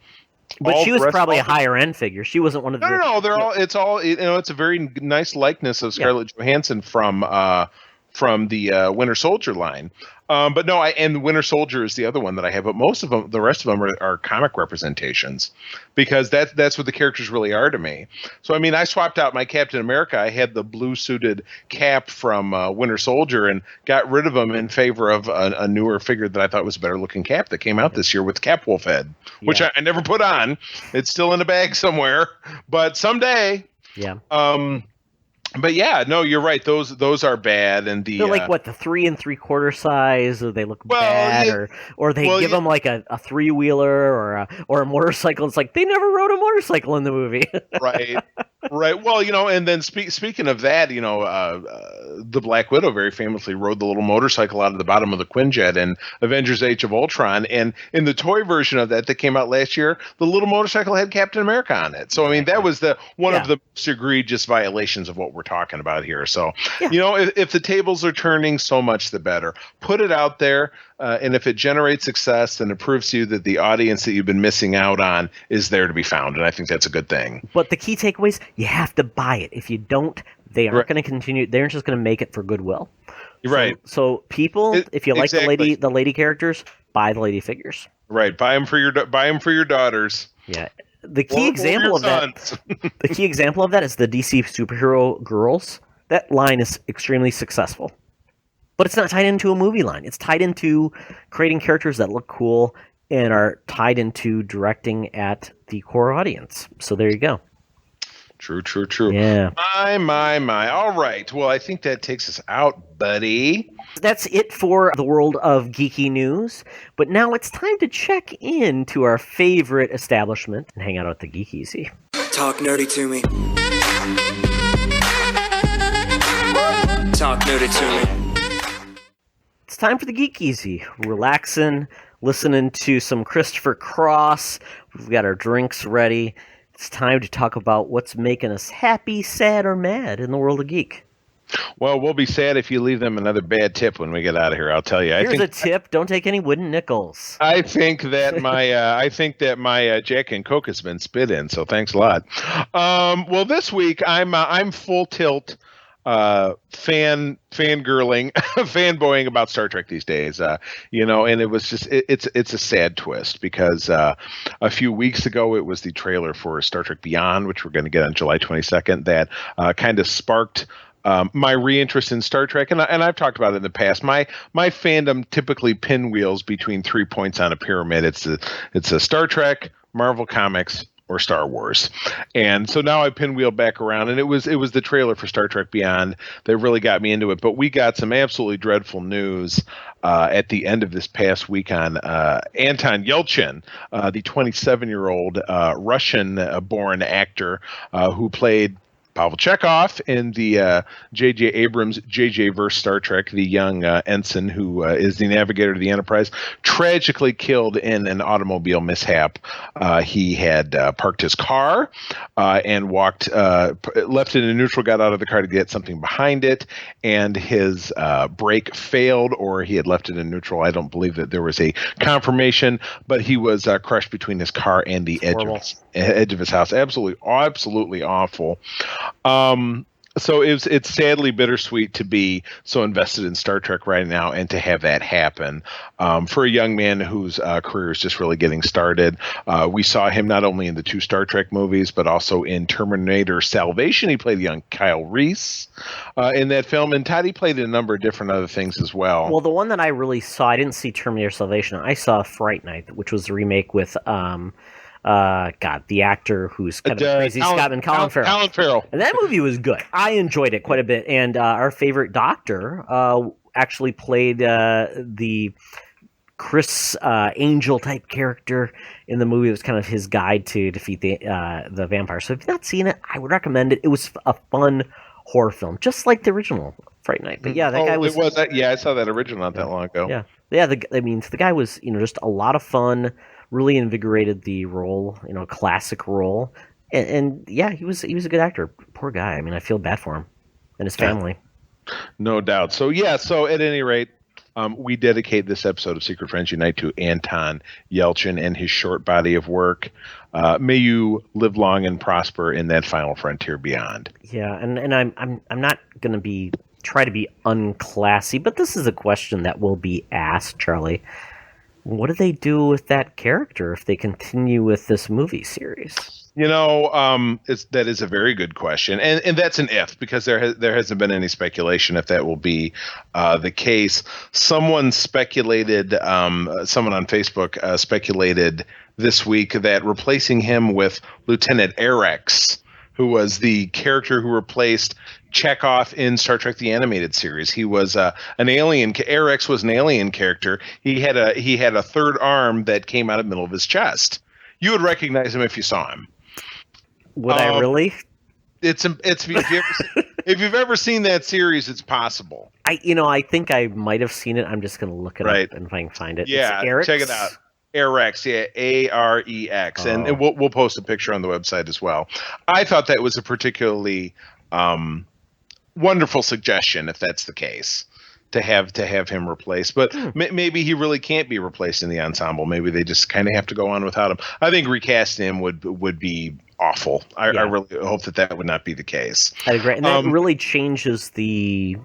But she was probably a higher end figure. She wasn't one of the. No. It's a very nice likeness of Scarlett Johansson from the Winter Soldier line. But no, and Winter Soldier is the other one that I have. But most of them, the rest of them are comic representations, because that's what the characters really are to me. So I mean, I swapped out my Captain America. I had the blue suited Cap from Winter Soldier, and got rid of him in favor of a newer figure that I thought was a better looking Cap that came out this year with Cap Wolf head, which I never put on. It's still in a bag somewhere, but someday. Yeah. But yeah, no, you're right. Those are bad, and They're like what, the 3 3/4 size, or they look bad, yeah, or they give them like a 3-wheeler or a motorcycle. It's like they never rode a motorcycle in the movie. right. Right. Well, and then speaking of that, the Black Widow very famously rode the little motorcycle out of the bottom of the Quinjet in Avengers: Age of Ultron, and in the toy version of that came out last year, the little motorcycle had Captain America on it. So I mean, that was one of the most egregious violations of what we're talking about here. So if the tables are turning, so much the better. Put it out there. And if it generates success, then it proves to you that the audience that you've been missing out on is there to be found. And I think that's a good thing. But the key takeaways, you have to buy it. If you don't, they aren't going to continue. They're just going to make it for goodwill. Right. So people, if you like exactly. the lady characters, buy the lady figures. Right. Buy them for your daughters. Yeah. The key example of that is the DC superhero girls. That line is extremely successful. But it's not tied into a movie line. It's tied into creating characters that look cool and are tied into directing at the core audience. So there you go. True. Yeah. My. All right. Well, I think that takes us out, buddy. That's it for the world of geeky news. But now it's time to check in to our favorite establishment and hang out at the GeekEasy. Talk nerdy to me. Talk nerdy to me. It's time for the GeekEasy. Relaxing, listening to some Christopher Cross. We've got our drinks ready. It's time to talk about what's making us happy, sad, or mad in the world of geek. Well, we'll be sad if you leave them another bad tip when we get out of here. I'll tell you. Here's a tip: don't take any wooden nickels. I think that my Jack and Coke has been spit in. So thanks a lot. Well, this week I'm full tilt. Fangirling, fanboying about Star Trek these days, and it was just it's a sad twist because a few weeks ago it was the trailer for Star Trek Beyond, which we're going to get on July 22nd, that kind of sparked my reinterest in Star Trek, and I've talked about it in the past. My fandom typically pinwheels between 3 points on a pyramid. It's a Star Trek, Marvel Comics, or Star Wars. And so now I pinwheel back around, and it was the trailer for Star Trek Beyond that really got me into it. But we got some absolutely dreadful news at the end of this past week on Anton Yelchin, the 27-year-old Russian-born actor who played Pavel Chekhov in the J.J. Abrams JJ-verse Star Trek, the young ensign who is the navigator of the Enterprise, tragically killed in an automobile mishap. He had parked his car and left it in neutral, got out of the car to get something behind it, and his brake failed, or he had left it in neutral. I don't believe that there was a confirmation, but he was crushed between his car and the edge of his house. Absolutely awful. So it's sadly bittersweet to be so invested in Star Trek right now and to have that happen for a young man whose career is just really getting started. We saw him not only in the 2 Star Trek movies, but also in Terminator Salvation. He played young Kyle Reese in that film. And Todd, he played in a number of different other things as well. Well, the one that I really saw, I didn't see Terminator Salvation. I saw Fright Night, which was the remake with the actor who's kind of crazy, Colin Farrell. Colin Farrell. And that movie was good. I enjoyed it quite a bit. And our favorite doctor actually played the Chris Angel type character in the movie. It was kind of his guide to defeat the vampire. So if you've not seen it, I would recommend it. It was a fun horror film, just like the original Fright Night. But yeah, that guy was. I saw that original not that long ago. Yeah. The guy was just a lot of fun. Really invigorated the role, classic role, and yeah, he was a good actor. Poor guy. I mean, I feel bad for him and his family. No doubt. So at any rate, we dedicate this episode of Secret Friends Unite to Anton Yelchin and his short body of work. May you live long and prosper in that final frontier beyond. Yeah, and I'm not going to try to be unclassy, but this is a question that will be asked, Charlie. What do they do with that character if they continue with this movie series? That is a very good question, and that's an if, because there hasn't been any speculation if that will be the case. Someone speculated, someone on Facebook speculated this week that replacing him with Lieutenant Arex who was the character who replaced Chekhov in Star Trek: The Animated Series. He was an alien. Arex was an alien character. He had a third arm that came out of the middle of his chest. You would recognize him if you saw him. Would I really? It's if you've ever seen that series, it's possible. I think I might have seen it. I'm just going to look it up and if I can find it. Yeah, check it out. Arex, yeah, Arex, and we'll post a picture on the website as well. I thought that was a particularly wonderful suggestion, if that's the case, to have him replaced. But maybe he really can't be replaced in the ensemble. Maybe they just kind of have to go on without him. I think recasting him would be awful. I really hope that would not be the case. I agree, and that really changes the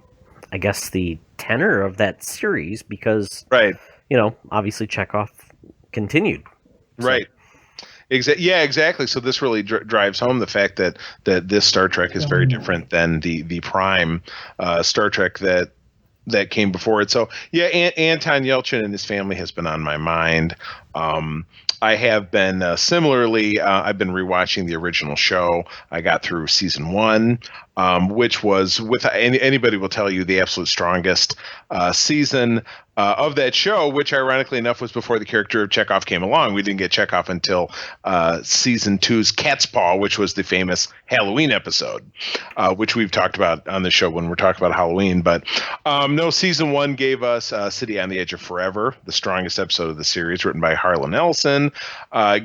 tenor of that series because, obviously Chekhov continued. So. Right. Exactly. So this really drives home the fact that this Star Trek is very different than the prime Star Trek that came before it. So Anton Yelchin and his family has been on my mind. I have been similarly. I've been rewatching the original show. I got through season 1, which was, with anybody will tell you, the absolute strongest season of that show, which ironically enough was before the character of Chekhov came along. We didn't get Chekhov until season 2's Cat's Paw, which was the famous Halloween episode, which we've talked about on the show when we're talking about Halloween. But no, season 1 gave us City on the Edge of Forever, the strongest episode of the series, written by Harlan Ellison.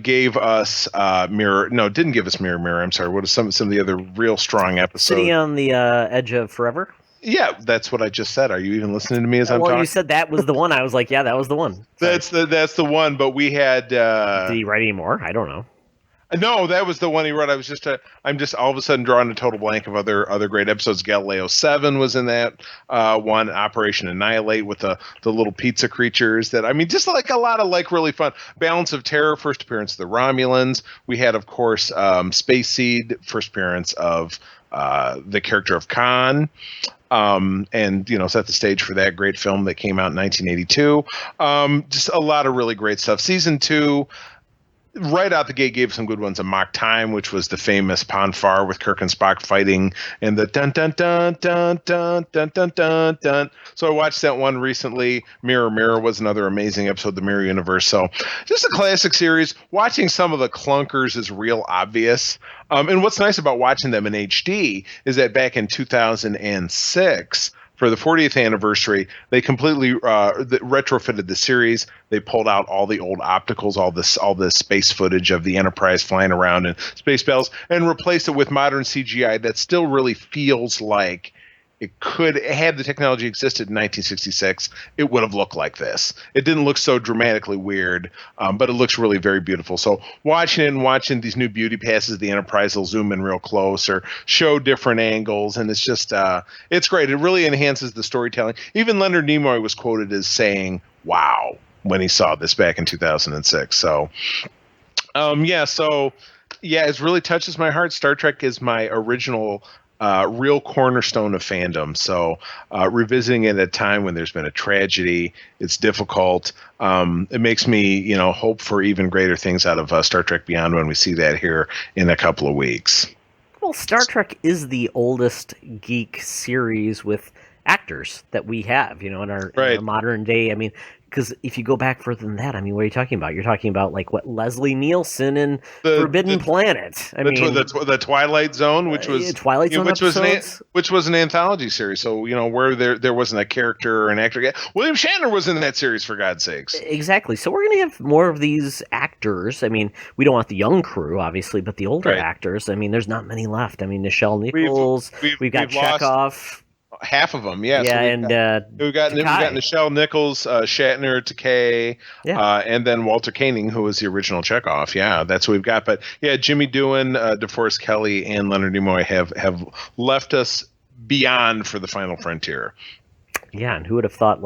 Gave us didn't give us Mirror Mirror. I'm sorry. What are some of the other real strong episodes? City on the Edge of Forever? Yeah, that's what I just said. Are you even listening to me as I'm talking? Well, you said that was the one. I was like, yeah, that was the one. Sorry. That's the one. But we had. Did he write any more? I don't know. No, that was the one he wrote. I'm just all of a sudden drawing a total blank of other great episodes. Galileo 7 was in that one. Operation Annihilate with the little pizza creatures. Just like a lot of really fun. Balance of Terror, first appearance of the Romulans. We had, of course, Space Seed, first appearance of the character of Khan. And set the stage for that great film that came out in 1982. Just a lot of really great stuff. Season 2, right out the gate, gave some good ones. A Mock Time, which was the famous Ponfar with Kirk and Spock fighting, and the dun dun dun dun dun dun dun dun dun. So I watched that one recently. Mirror Mirror was another amazing episode of the Mirror Universe. So just a classic series. Watching some of the clunkers is real obvious. And what's nice about watching them in HD is that back in 2006, for the 40th anniversary, they completely retrofitted the series. They pulled out all the old opticals, all the space footage of the Enterprise flying around in space battles, and replaced it with modern CGI that still really feels like it could, had the technology existed in 1966, it would have looked like this. It didn't look so dramatically weird, but it looks really very beautiful. So watching these new beauty passes, the Enterprise will zoom in real close or show different angles, and it's just it's great. It really enhances the storytelling. Even Leonard Nimoy was quoted as saying, "Wow," when he saw this back in 2006. So, it really touches my heart. Star Trek is my original real cornerstone of fandom. So revisiting it at a time when there's been a tragedy, it's difficult. It makes me, hope for even greater things out of Star Trek Beyond when we see that here in a couple of weeks. Well, Star Trek is the oldest geek series with actors that we have, in our modern day. Because if you go back further than that, what are you talking about? You're talking about Leslie Nielsen in Forbidden Planet. The Twilight Zone, which was Twilight Zone which was an anthology series. So where there wasn't a character or an actor. William Shatner was in that series, for God's sakes. Exactly. So we're going to have more of these actors. We don't want the young crew, obviously, but the older actors. There's not many left. Nichelle Nichols. We've got Chekhov. Half of them, yeah. So we've got Nichelle Nichols, Shatner, Takei, and then Walter Koenig, who was the original Chekhov. Yeah, that's what we've got. But Jimmy Doohan, DeForest Kelley, and Leonard Nimoy have left us beyond for the final frontier. Yeah, and who would have thought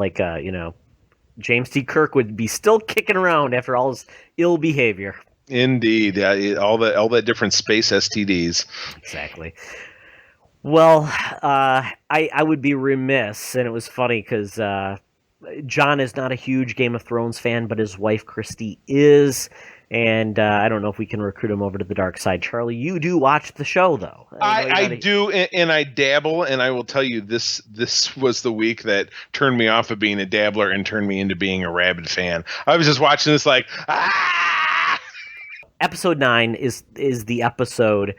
James T. Kirk would be still kicking around after all his ill behavior? Indeed, all that different space STDs. Exactly. Well, I would be remiss, and it was funny because John is not a huge Game of Thrones fan, but his wife Christy is, And I don't know if we can recruit him over to the dark side. Charlie, you do watch the show, though. I do, and I dabble, and I will tell you this was the week that turned me off of being a dabbler and turned me into being a rabid fan. I was just watching this like, ah! Episode 9 is the episode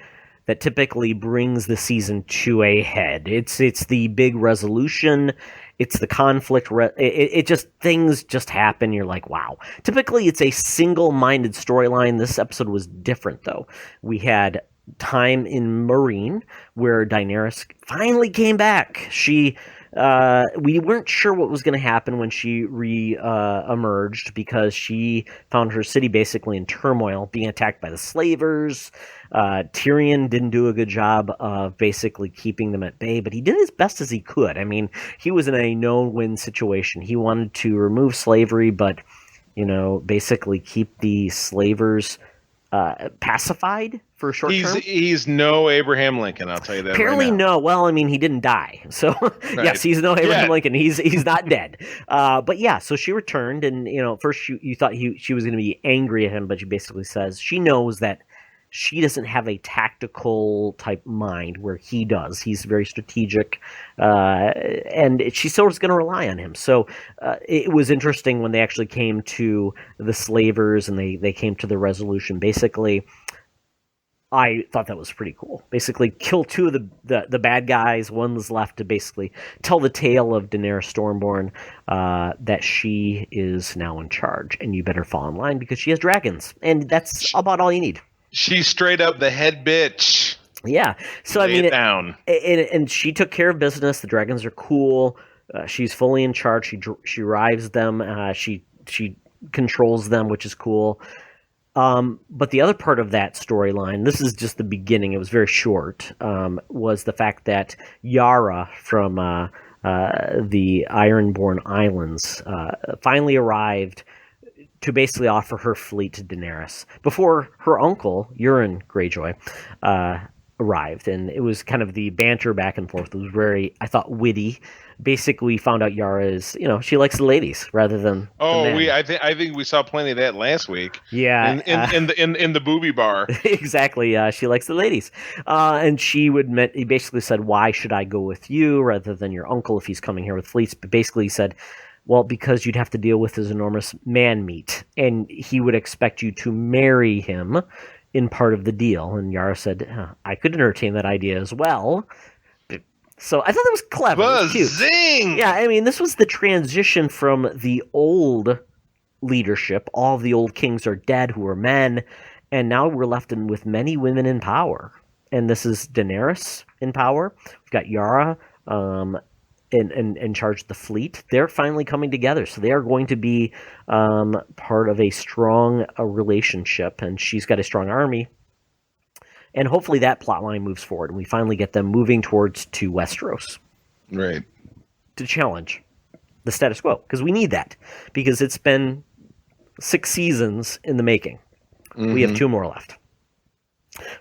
that typically brings the season to a head. It's the big resolution. It's the conflict. It just, things just happen. You're like, wow. Typically, it's a single-minded storyline. This episode was different, though. We had time in Marine where Daenerys finally came back. We weren't sure what was going to happen when she emerged because she found her city basically in turmoil, being attacked by the slavers. Tyrion didn't do a good job of basically keeping them at bay, but he did as best as he could. I mean, he was in a no-win situation. He wanted to remove slavery, but, basically keep the slavers pacified for a short term. He's no Abraham Lincoln, I'll tell you that. Apparently, right now. no. Well, I mean, he didn't die, so Right. Yes, he's no Abraham Lincoln. He's not dead. But yeah, so she returned, and first you thought she was going to be angry at him, but she basically says she knows that she doesn't have a tactical type mind where he does. He's very strategic, and she still was going to rely on him. So it was interesting when they actually came to the slavers and they came to the resolution. Basically, I thought that was pretty cool. Basically, kill two of the bad guys. One was left to basically tell the tale of Daenerys Stormborn, that she is now in charge, and you better fall in line because she has dragons, and that's about all you need. She's straight up the head bitch. Yeah. So Lay it down. And she took care of business. The dragons are cool. She's fully in charge. She rives them. She controls them, which is cool. But the other part of that storyline, this is just the beginning, it was very short, was the fact that Yara from the Ironborn Islands finally arrived to basically offer her fleet to Daenerys before her uncle, Euron Greyjoy, arrived. And it was kind of the banter back and forth. It was very, I thought, witty. Basically, we found out Yara is, she likes the ladies rather than the men. I think we saw plenty of that last week. Yeah, in the booby bar. Exactly. She likes the ladies, and he basically said, "Why should I go with you rather than your uncle if he's coming here with fleets?" But basically, he said, "Well, because you'd have to deal with his enormous man meat, and he would expect you to marry him in part of the deal." And Yara said, "I could entertain that idea as well." So I thought that was clever. It was cute. Zing! Yeah, I mean, this was the transition from the old leadership. All of the old kings are dead who were men, and now we're left with many women in power. And this is Daenerys in power. We've got Yara in charge of the fleet. They're finally coming together, so they are going to be part of a strong relationship, and she's got a strong army. And hopefully that plotline moves forward, and we finally get them moving to Westeros. Right. To challenge the status quo, because we need that. Because it's been 6 seasons in the making. Mm-hmm. We have 2 more left.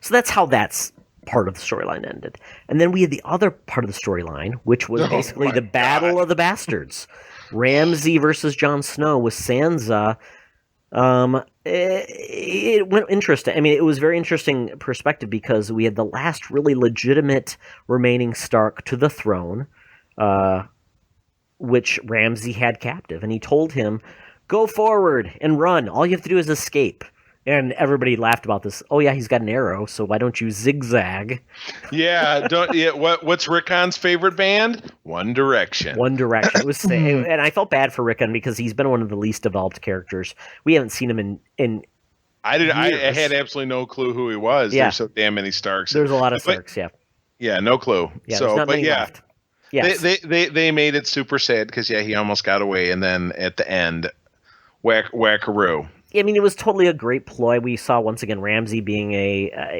So that's how that's part of the storyline ended. And then we had the other part of the storyline, which was basically the Battle of the Bastards. Ramsay versus Jon Snow with Sansa. It went interesting. I mean, it was very interesting perspective because we had the last really legitimate remaining Stark to the throne, which Ramsay had captive, and he told him, "Go forward and run. All you have to do is escape." And everybody laughed about this. Oh yeah, he's got an arrow, so why don't you zigzag? Yeah, what's Rickon's favorite band? One Direction. One Direction. It was, and I felt bad for Rickon because he's been one of the least developed characters. We haven't seen him in I had absolutely no clue who he was. Yeah. There's so damn many Starks. There's a lot of Starks. Yeah. Yeah, no clue. Yeah, so, not many left. Yes. They made it super sad because he almost got away, and then at the end, whackaroo. I mean, it was totally a great ploy. We saw, once again, Ramsay being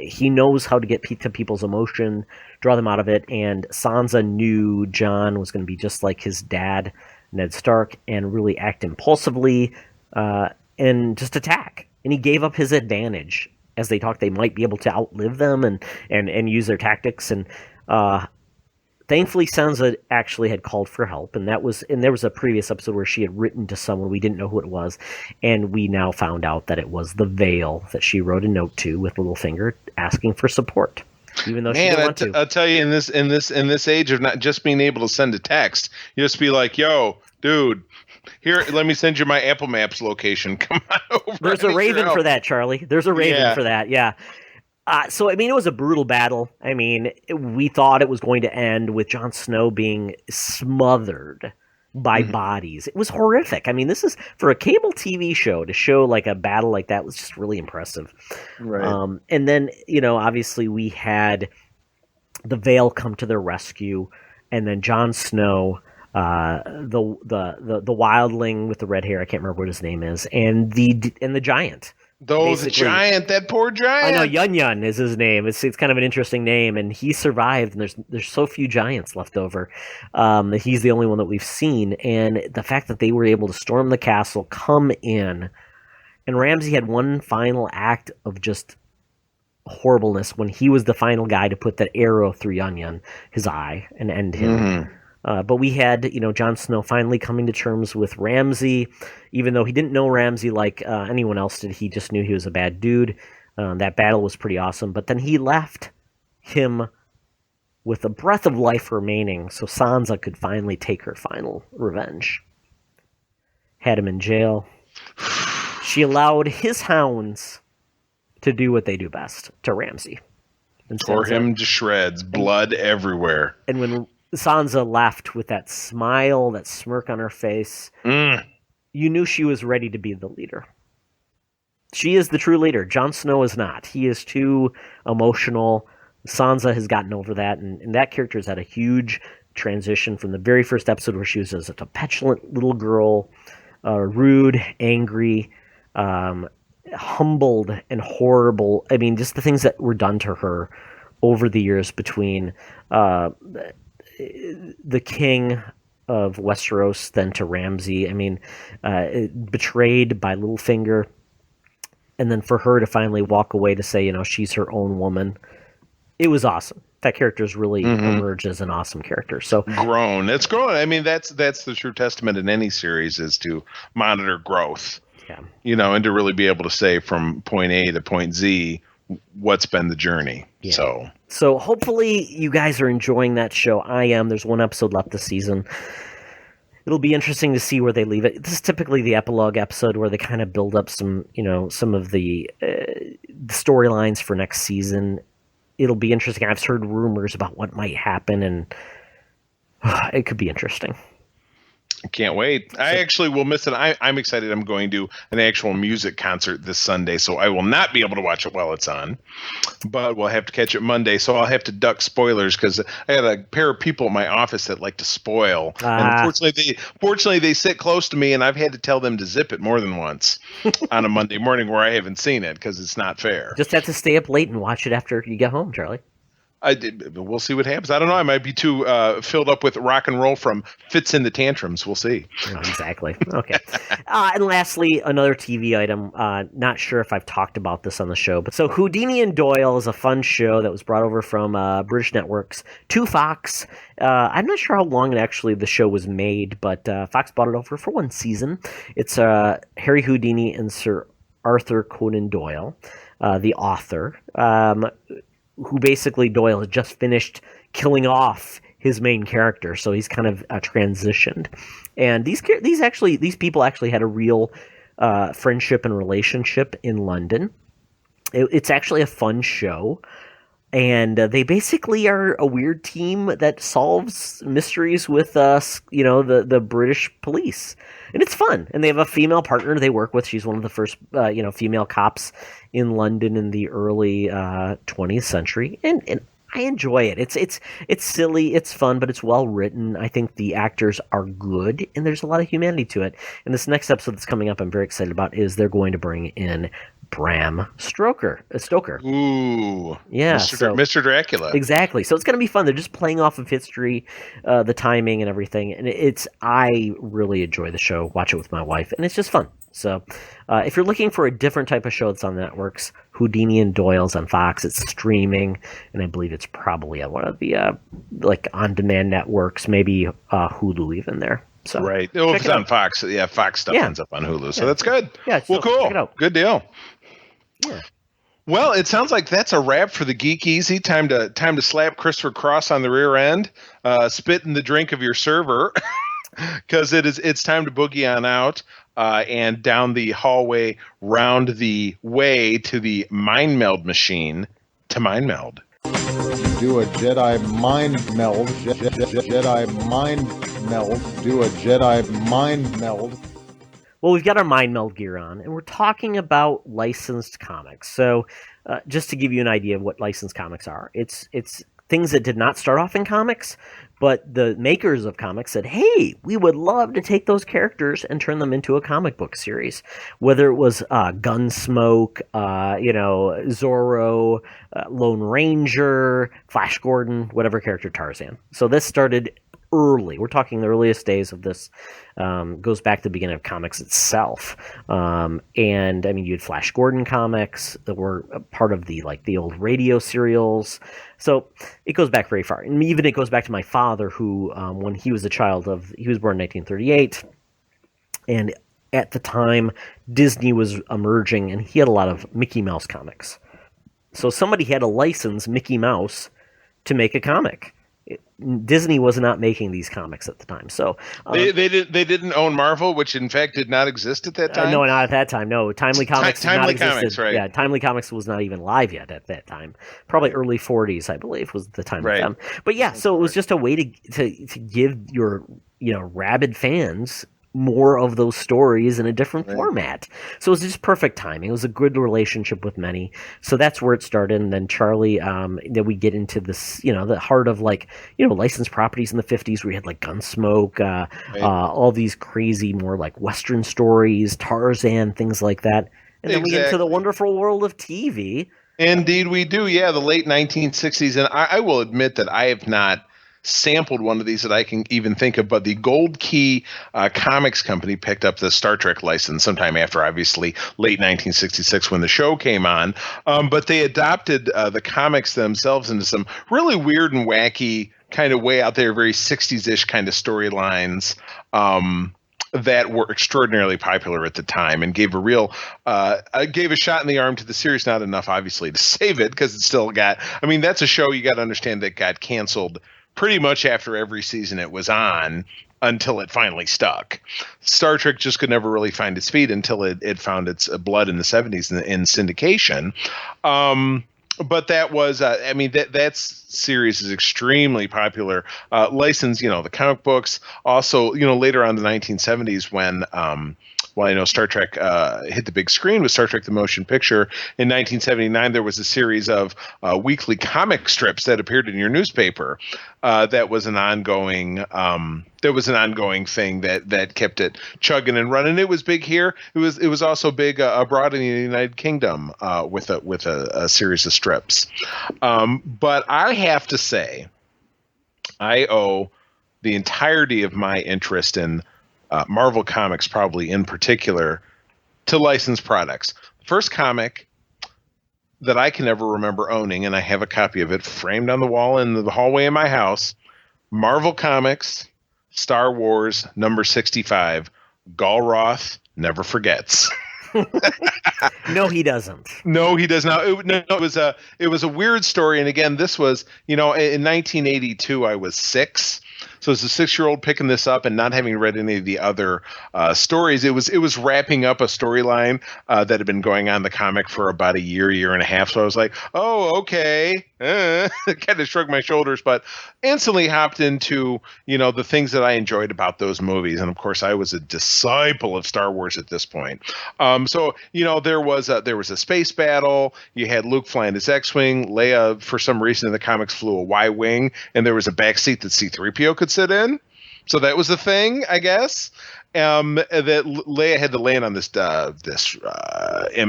he knows how to get to people's emotion, draw them out of it, and Sansa knew Jon was going to be just like his dad, Ned Stark, and really act impulsively and just attack. And he gave up his advantage. As they talked, they might be able to outlive them and use their tactics. And Thankfully, Sansa actually had called for help, and there was a previous episode where she had written to someone. We didn't know who it was, and we now found out that it was the Vale that she wrote a note to with Littlefinger asking for support, even though she didn't want to. I'll tell you, in this age of not just being able to send a text, you just be like, "Yo, dude, here, let me send you my Apple Maps location. Come on over." There's a raven for that, Charlie. There's a raven for that. Yeah. So, I mean, it was a brutal battle. I mean, we thought it was going to end with Jon Snow being smothered by bodies. It was horrific. I mean, this is, for a cable TV show, to show like a battle like that was just really impressive. Right. And then, obviously we had the Vale come to their rescue, and then Jon Snow, the wildling with the red hair, I can't remember what his name is, and the giant. The giant, that poor giant. I know, Yun Yun is his name. It's kind of an interesting name, and he survived, and there's so few giants left over. He's the only one that we've seen, and the fact that they were able to storm the castle, come in, and Ramsay had one final act of just horribleness when he was the final guy to put that arrow through Yun Yun, his eye, and end him. But we had, Jon Snow finally coming to terms with Ramsay, even though he didn't know Ramsay like anyone else did. He just knew he was a bad dude. That battle was pretty awesome. But then he left him with a breath of life remaining so Sansa could finally take her final revenge. Had him in jail. She allowed his hounds to do what they do best to Ramsay. Tore him to shreds, blood everywhere. And when Sansa left with that smile, that smirk on her face, you knew she was ready to be the leader. She is the true leader. Jon Snow is not. He is too emotional. Sansa has gotten over that, and that character has had a huge transition from the very first episode where she was a petulant little girl, rude, angry, humbled, and horrible. I mean, just the things that were done to her over the years between the king of Westeros, then to Ramsay. I mean, betrayed by Littlefinger, and then for her to finally walk away to say, she's her own woman. It was awesome. That character's really emerged as an awesome character. So grown. It's grown. I mean, that's the true testament in any series, is to monitor growth. Yeah. And to really be able to say from point A to point Z what's been the journey. Yeah. So hopefully you guys are enjoying that show. I am. There's one episode left this season. It'll be interesting to see where they leave it. This is typically the epilogue episode where they kind of build up some of the storylines for next season. It'll be interesting. I've heard rumors about what might happen, and it could be interesting. I can't wait. I actually will miss it. I'm excited. I'm going to an actual music concert this Sunday, so I will not be able to watch it while it's on. But we'll have to catch it Monday, so I'll have to duck spoilers because I have a pair of people at my office that like to spoil. And fortunately, they sit close to me, and I've had to tell them to zip it more than once on a Monday morning where I haven't seen it because it's not fair. Just have to stay up late and watch it after you get home, Charlie. We'll see what happens. I don't know. I might be too filled up with rock and roll from Fits in the Tantrums. We'll see. Oh, exactly. Okay. And lastly, another TV item. Not sure if I've talked about this on the show, but so Houdini and Doyle is a fun show that was brought over from British networks to Fox. I'm not sure how long the show was made, but Fox brought it over for one season. It's Harry Houdini and Sir Arthur Conan Doyle, the author, who basically Doyle has just finished killing off his main character, so he's kind of transitioned. And these people actually had a real friendship and relationship in London. It's actually a fun show, and they basically are a weird team that solves mysteries with the British police. And it's fun. And they have a female partner they work with. She's one of the first female cops in London in the early 20th century. And I enjoy it. It's silly, it's fun, but it's well written. I think the actors are good, and there's a lot of humanity to it. And this next episode that's coming up I'm very excited about is they're going to bring in Bram Stoker. Ooh. Yeah. Mr. Dracula. Exactly. So it's going to be fun. They're just playing off of history, the timing and everything. And I really enjoy the show. Watch it with my wife. And it's just fun. So if you're looking for a different type of show that's on the networks, Houdini and Doyle's on Fox. It's streaming, and I believe it's probably on one of the like on-demand networks, maybe Hulu even there. So right. Oh, if it's on Fox, yeah, Fox stuff ends up on Hulu, so that's good. Yeah. Well, cool. Check it out. Good deal. Yeah. Well, it sounds like that's a wrap for the GeekEasy. Time to slap Christopher Cross on the rear end, spit in the drink of your server, because it's time to boogie on out and down the hallway, round the way to the mind meld machine to mind meld. Do a Jedi mind meld. Jedi mind meld. Do a Jedi mind meld. Well, we've got our Mind Meld gear on, and we're talking about licensed comics. So just to give you an idea of what licensed comics are, it's things that did not start off in comics, but the makers of comics said, hey, we would love to take those characters and turn them into a comic book series. Whether it was Gunsmoke, Zorro, Lone Ranger, Flash Gordon, whatever character, Tarzan. So this started early. We're talking the earliest days of this. Goes back to the beginning of comics itself. And I mean, you had Flash Gordon comics that were a part of the old radio serials. So it goes back very far. And even it goes back to my father, who, when he was a child he was born in 1938. And at the time, Disney was emerging, and he had a lot of Mickey Mouse comics. So somebody had to license Mickey Mouse to make a comic. Disney was not making these comics at the time, so they didn't own Marvel, which in fact did not exist at that time. No, not at that time. No, Timely Comics. Timely Comics, right? Yeah, Timely Comics was not even live yet at that time. Probably early 40s, I believe, was the time of them. But yeah, so it was just a way to give your rabid fans more of those stories in a different format. So it was just perfect timing. It was a good relationship with many. So that's where it started. And then Charlie, then we get into this, the heart of licensed properties in the 50s where you had like Gunsmoke, all these crazy, more like Western stories, Tarzan, things like that. And then we get into the wonderful world of TV. Indeed we do. Yeah, the late 1960s. And I will admit that I have not sampled one of these that I can even think of, but the Gold Key Comics Company picked up the Star Trek license sometime after, obviously, late 1966 when the show came on. But they adopted the comics themselves into some really weird and wacky kind of way out there, very 60s-ish kind of storylines that were extraordinarily popular at the time, and gave a shot in the arm to the series. Not enough, obviously, to save it, because it still got, that's a show you got to understand that got canceled pretty much after every season it was on, until it finally stuck. Star Trek just could never really find its feet until it found its blood in the 70s in syndication. But that was, that series is extremely popular. Licensed, the comic books. Also, later on in the 1970s when, I know Star Trek hit the big screen with Star Trek the Motion Picture. In 1979, there was a series of weekly comic strips that appeared in your newspaper. That was an ongoing thing that kept it chugging and running. It was big here. It was also big abroad in the United Kingdom with a series of strips. But I have to say, I owe the entirety of my interest in Marvel Comics, probably in particular, to licensed products. The first comic that I can ever remember owning, and I have a copy of it framed on the wall in the hallway in my house, Marvel Comics, Star Wars, number 65, Galroth Never Forgets. No, he doesn't. No, he does not. It was a weird story, and again, this was, in 1982, I was 6. So as a 6-year-old picking this up and not having read any of the other stories, it was wrapping up a storyline that had been going on in the comic for about a year and a half. So I was like, oh, okay. Kind of shrugged my shoulders, but instantly hopped into, the things that I enjoyed about those movies. And of course, I was a disciple of Star Wars at this point. So there was a space battle. You had Luke flying his X-Wing. Leia, for some reason in the comics, flew a Y-Wing, and there was a back seat that C-3PO could sit in. So that was the thing, I guess. that Leia had to land on this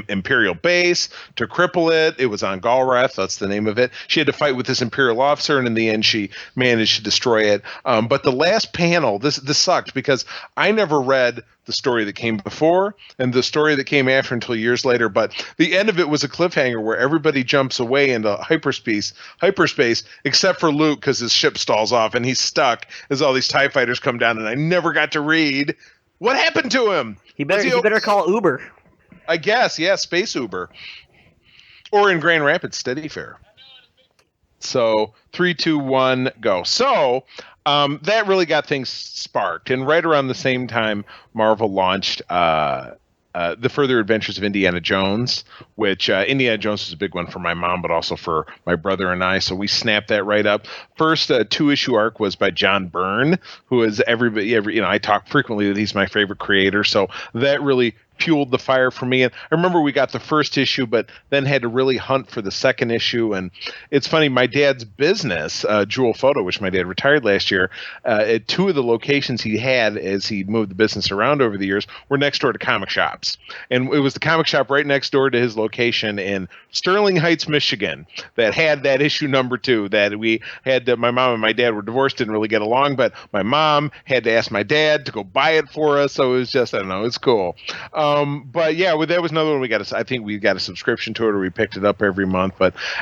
Imperial base to cripple it. It was on Galrath, that's the name of it. She had to fight with this Imperial officer, and in the end, she managed to destroy it. But the last panel, this sucked because I never read the story that came before and the story that came after until years later. But the end of it was a cliffhanger where everybody jumps away into hyperspace, except for Luke because his ship stalls off and he's stuck as all these TIE fighters come down. And I never got to read what happened to him. He better call Uber. I guess, yeah, Space Uber. Or in Grand Rapids, Steady Fare. So 3, 2, 1, go. So that really got things sparked. And right around the same time, Marvel launched The Further Adventures of Indiana Jones, which Indiana Jones was a big one for my mom, but also for my brother and I. So we snapped that right up. First 2-issue arc was by John Byrne, who is I talk frequently that he's my favorite creator. So that really fueled the fire for me. And I remember we got the first issue, but then had to really hunt for the second issue. And it's funny, my dad's business, Jewel Photo, which my dad retired last year, at 2 of the locations he had as he moved the business around over the years were next door to comic shops. And it was the comic shop right next door to his location in Sterling Heights, Michigan, that had that issue number 2 that we had. My mom and my dad were divorced, didn't really get along, but my mom had to ask my dad to go buy it for us. So it was just, I don't know, it's cool. But yeah, that was another one I think we got a subscription to it, or we picked it up every month.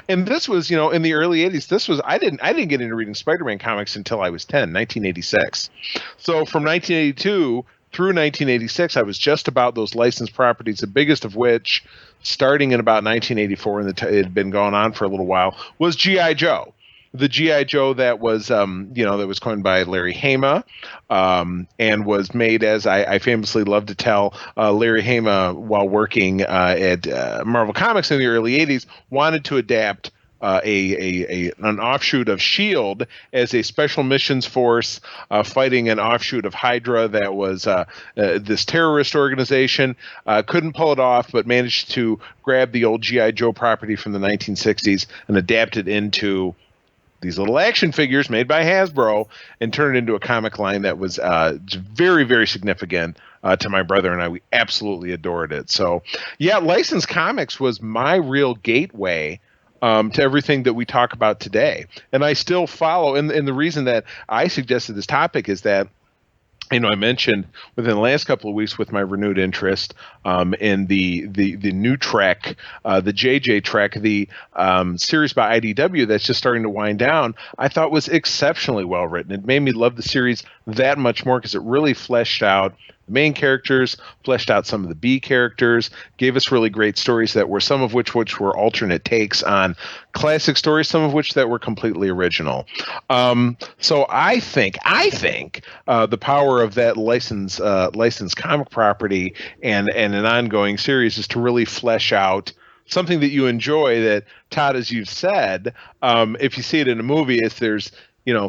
And this was, in the early 80s, I didn't get into reading Spider-Man comics until I was 10, 1986. So from 1982 through 1986, I was just about those licensed properties, the biggest of which, starting in about 1984, and it had been going on for a little while, was G.I. Joe. The G.I. Joe that was, that was coined by Larry Hama, and was made, as I famously love to tell, Larry Hama, while working at Marvel Comics in the early 80s, wanted to adapt an offshoot of S.H.I.E.L.D. as a special missions force fighting an offshoot of Hydra that was this terrorist organization. Couldn't pull it off, but managed to grab the old G.I. Joe property from the 1960s and adapt it into these little action figures made by Hasbro and turn it into a comic line that was very, very significant to my brother and I. We absolutely adored it. So, yeah, licensed comics was my real gateway to everything that we talk about today. And I still follow. And the reason that I suggested this topic is that, I mentioned within the last couple of weeks with my renewed interest in the new Trek, the JJ Trek, the series by IDW that's just starting to wind down, I thought was exceptionally well written. It made me love the series that much more because it really fleshed out the main characters, fleshed out some of the B characters, gave us really great stories that were some of which were alternate takes on classic stories, some of which that were completely original. So I think the power of that licensed comic property and an ongoing series is to really flesh out something that you enjoy. That, Todd, as you've said, if you see it in a movie, if there's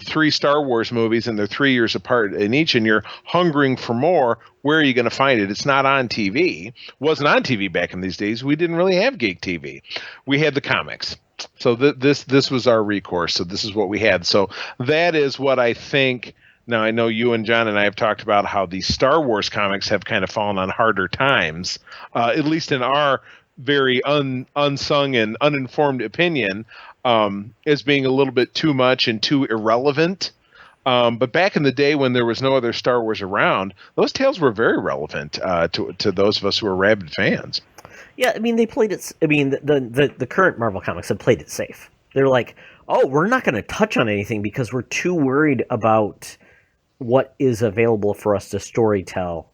3 Star Wars movies and they're 3 years apart in each, and you're hungering for more, where are you going to find it? It's not on TV. It wasn't on TV back in these days. We didn't really have Geek TV. We had the comics. So this was our recourse. So this is what we had. So that is what I think. Now, I know you and John and I have talked about how the Star Wars comics have kind of fallen on harder times, at least in our very unsung and uninformed opinion, as being a little bit too much and too irrelevant. But back in the day when there was no other Star Wars around, those tales were very relevant to those of us who were rabid fans. Yeah, I mean, they played it. I mean, the current Marvel comics have played it safe. They're like, oh, we're not going to touch on anything because we're too worried about what is available for us to storytell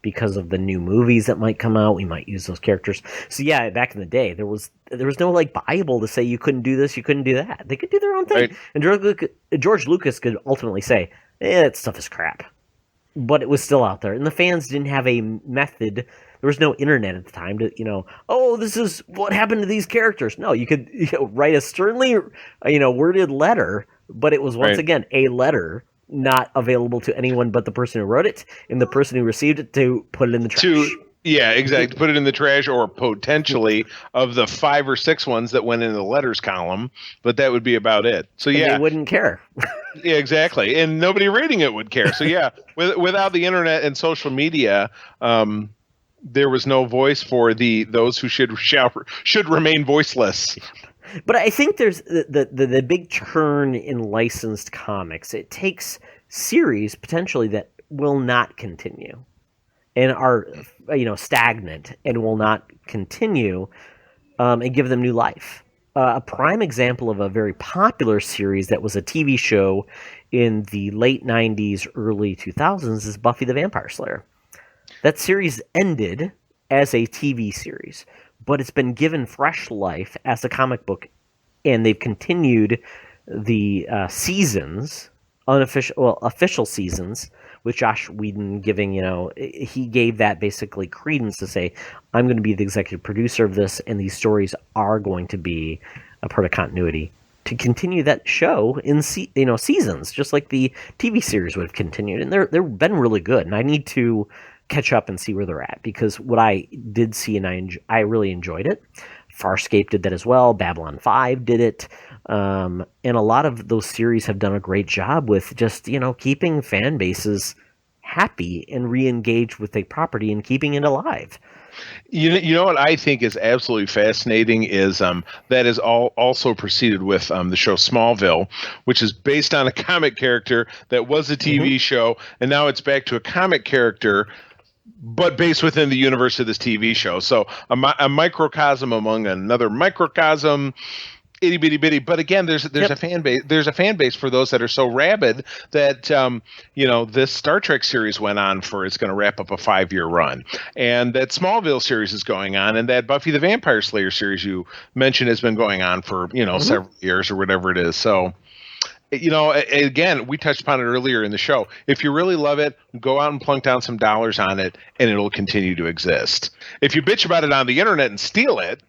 because of the new movies that might come out. We might use those characters. So yeah, back in the day, there was no like Bible to say you couldn't do this, you couldn't do that. They could do their own thing. Right. And George Lucas could ultimately say, that stuff is crap. But it was still out there. And the fans didn't have a method. There was no internet at the time to, oh, this is what happened to these characters. No, you could write a sternly, worded letter, but it was once again a letter, not available to anyone but the person who wrote it and the person who received it to put it in the trash. Yeah, exactly. Put it in the trash, or potentially of the 5 or 6 ones that went in the letters column, but that would be about it. So And yeah, they wouldn't care. yeah, exactly. And nobody reading it would care. So yeah, without the internet and social media, there was no voice for those who should remain voiceless. But I think there's the big turn in licensed comics. It takes series potentially that will not continue and are stagnant and will not continue, and give them new life. A prime example of a very popular series that was a TV show in the late 90s, early 2000s is Buffy the Vampire Slayer. That series ended as a TV series, but it's been given fresh life as a comic book, and they've continued the seasons, official seasons, with Josh Whedon giving, he gave that basically credence to say, I'm going to be the executive producer of this, and these stories are going to be a part of continuity to continue that show in seasons, just like the TV series would have continued. And they've been really good, and I need to catch up and see where they're at, because what I did see and I really enjoyed it. Farscape did that as well. Babylon 5 did it. And a lot of those series have done a great job with just, keeping fan bases happy and re-engaged with a property and keeping it alive. You know what I think is absolutely fascinating is that is also preceded with the show Smallville, which is based on a comic character that was a TV show, and now it's back to a comic character, but based within the universe of this TV show. So a microcosm among another microcosm, itty bitty bitty. But again, there's a fan base. There's a fan base for those that are so rabid that this Star Trek series went on for. It's going to wrap up a 5-year run, and that Smallville series is going on, and that Buffy the Vampire Slayer series you mentioned has been going on for several years or whatever it is. So. Again, we touched upon it earlier in the show. If you really love it, go out and plunk down some dollars on it, and it'll continue to exist. If you bitch about it on the internet and steal it,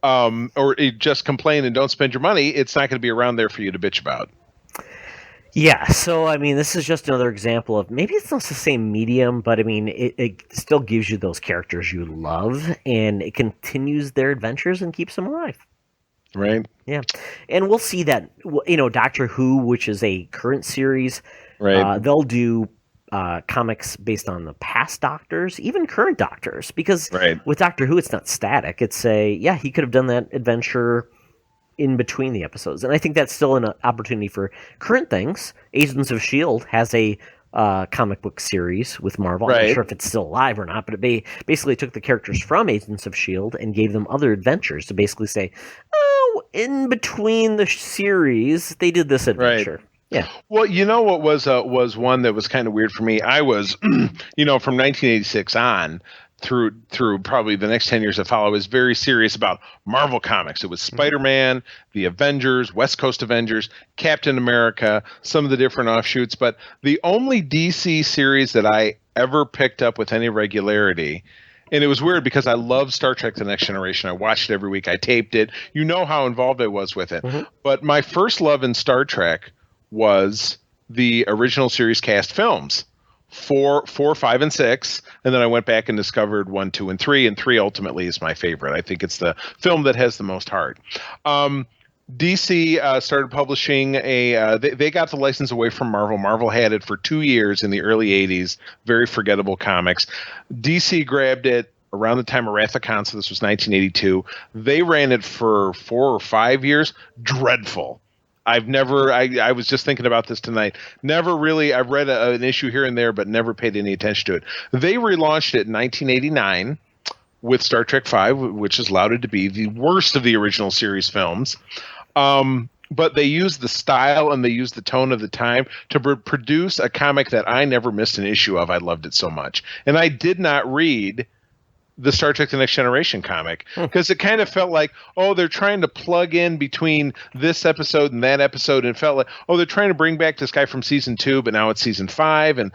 or just complain and don't spend your money, it's not going to be around there for you to bitch about. Yeah, so, this is just another example of, maybe it's not the same medium, but, it still gives you those characters you love, and it continues their adventures and keeps them alive. Right. Yeah. And we'll see that, Doctor Who, which is a current series, right. They'll do comics based on the past Doctors, even current Doctors, because with Doctor Who, it's not static. It's he could have done that adventure in between the episodes. And I think that's still an opportunity for current things. Agents of S.H.I.E.L.D. has a comic book series with Marvel. I'm not sure if it's still alive or not, but it basically took the characters from Agents of S.H.I.E.L.D. and gave them other adventures to basically say, in between the series, they did this adventure. Right. Yeah. Well, what was one that was kind of weird for me? I was, from 1986 on through probably the next 10 years that followed, I was very serious about Marvel Comics. It was Spider-Man, the Avengers, West Coast Avengers, Captain America, some of the different offshoots. But the only DC series that I ever picked up with any regularity, and it was weird because I love Star Trek The Next Generation. I watched it every week. I taped it. You know how involved I was with it. Mm-hmm. But my first love in Star Trek was the original series cast films. 4, 5, and 6, and then I went back and discovered 1, 2, and 3, and 3 ultimately is my favorite. I think it's the film that has the most heart. DC started publishing they got the license away from Marvel. Marvel had it for 2 years in the early 80s, very forgettable comics. DC grabbed it around the time of Wrath of Khan, so this was 1982. They ran it for 4 or 5 years. Dreadful. I was just thinking about this tonight. I've read an issue here and there, but never paid any attention to it. They relaunched it in 1989 with Star Trek V, which is lauded to be the worst of the original series films. But they used the style and they used the tone of the time to produce a comic that I never missed an issue of. I loved it so much. And I did not read the Star Trek The Next Generation comic because it kind of felt like, they're trying to plug in between this episode and that episode, and it felt like, they're trying to bring back this guy from season 2, but now it's season 5, and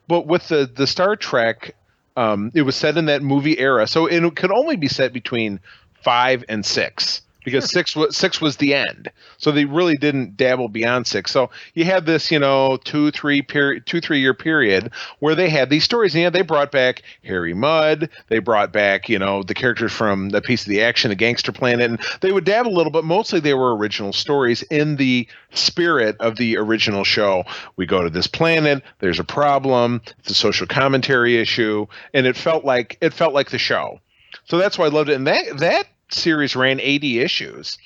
but with the Star Trek, it was set in that movie era, so it could only be set between 5 and 6 because six was the end. So they really didn't dabble beyond 6. So you had this, 2-3 year period where they had these stories. And they brought back Harry Mudd. They brought back, the characters from A Piece of the Action, A Gangster Planet. And they would dabble a little, but mostly they were original stories in the spirit of the original show. We go to this planet. There's a problem. It's a social commentary issue, and it felt like the show. So that's why I loved it. And that series ran 80 issues.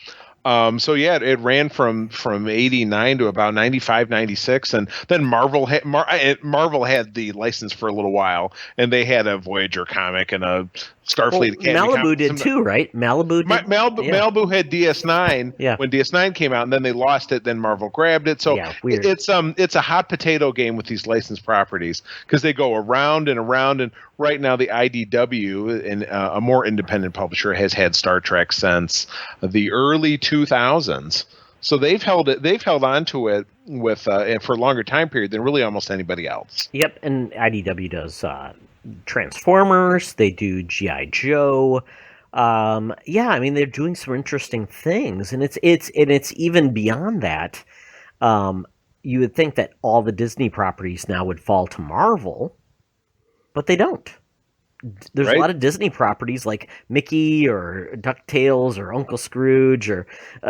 It ran from 89 to about 95, 96, and then Marvel had the license for a little while, and they had a Voyager comic and a Starfleet Academy Malibu comic. did too, right? Malibu had DS9 when DS9 came out, and then they lost it. Then Marvel grabbed it. So weird. It's a hot potato game with these licensed properties because they go around and around. And right now, the IDW, and a more independent publisher, has had Star Trek since the early 2000s. So they've held on to it with for a longer time period than really almost anybody else. Yep, and IDW does Transformers. They do G.I. Joe. They're doing some interesting things, and it's even beyond that. You would think that all the Disney properties now would fall to Marvel, but they don't. There's a lot of Disney properties like Mickey or DuckTales or Uncle Scrooge or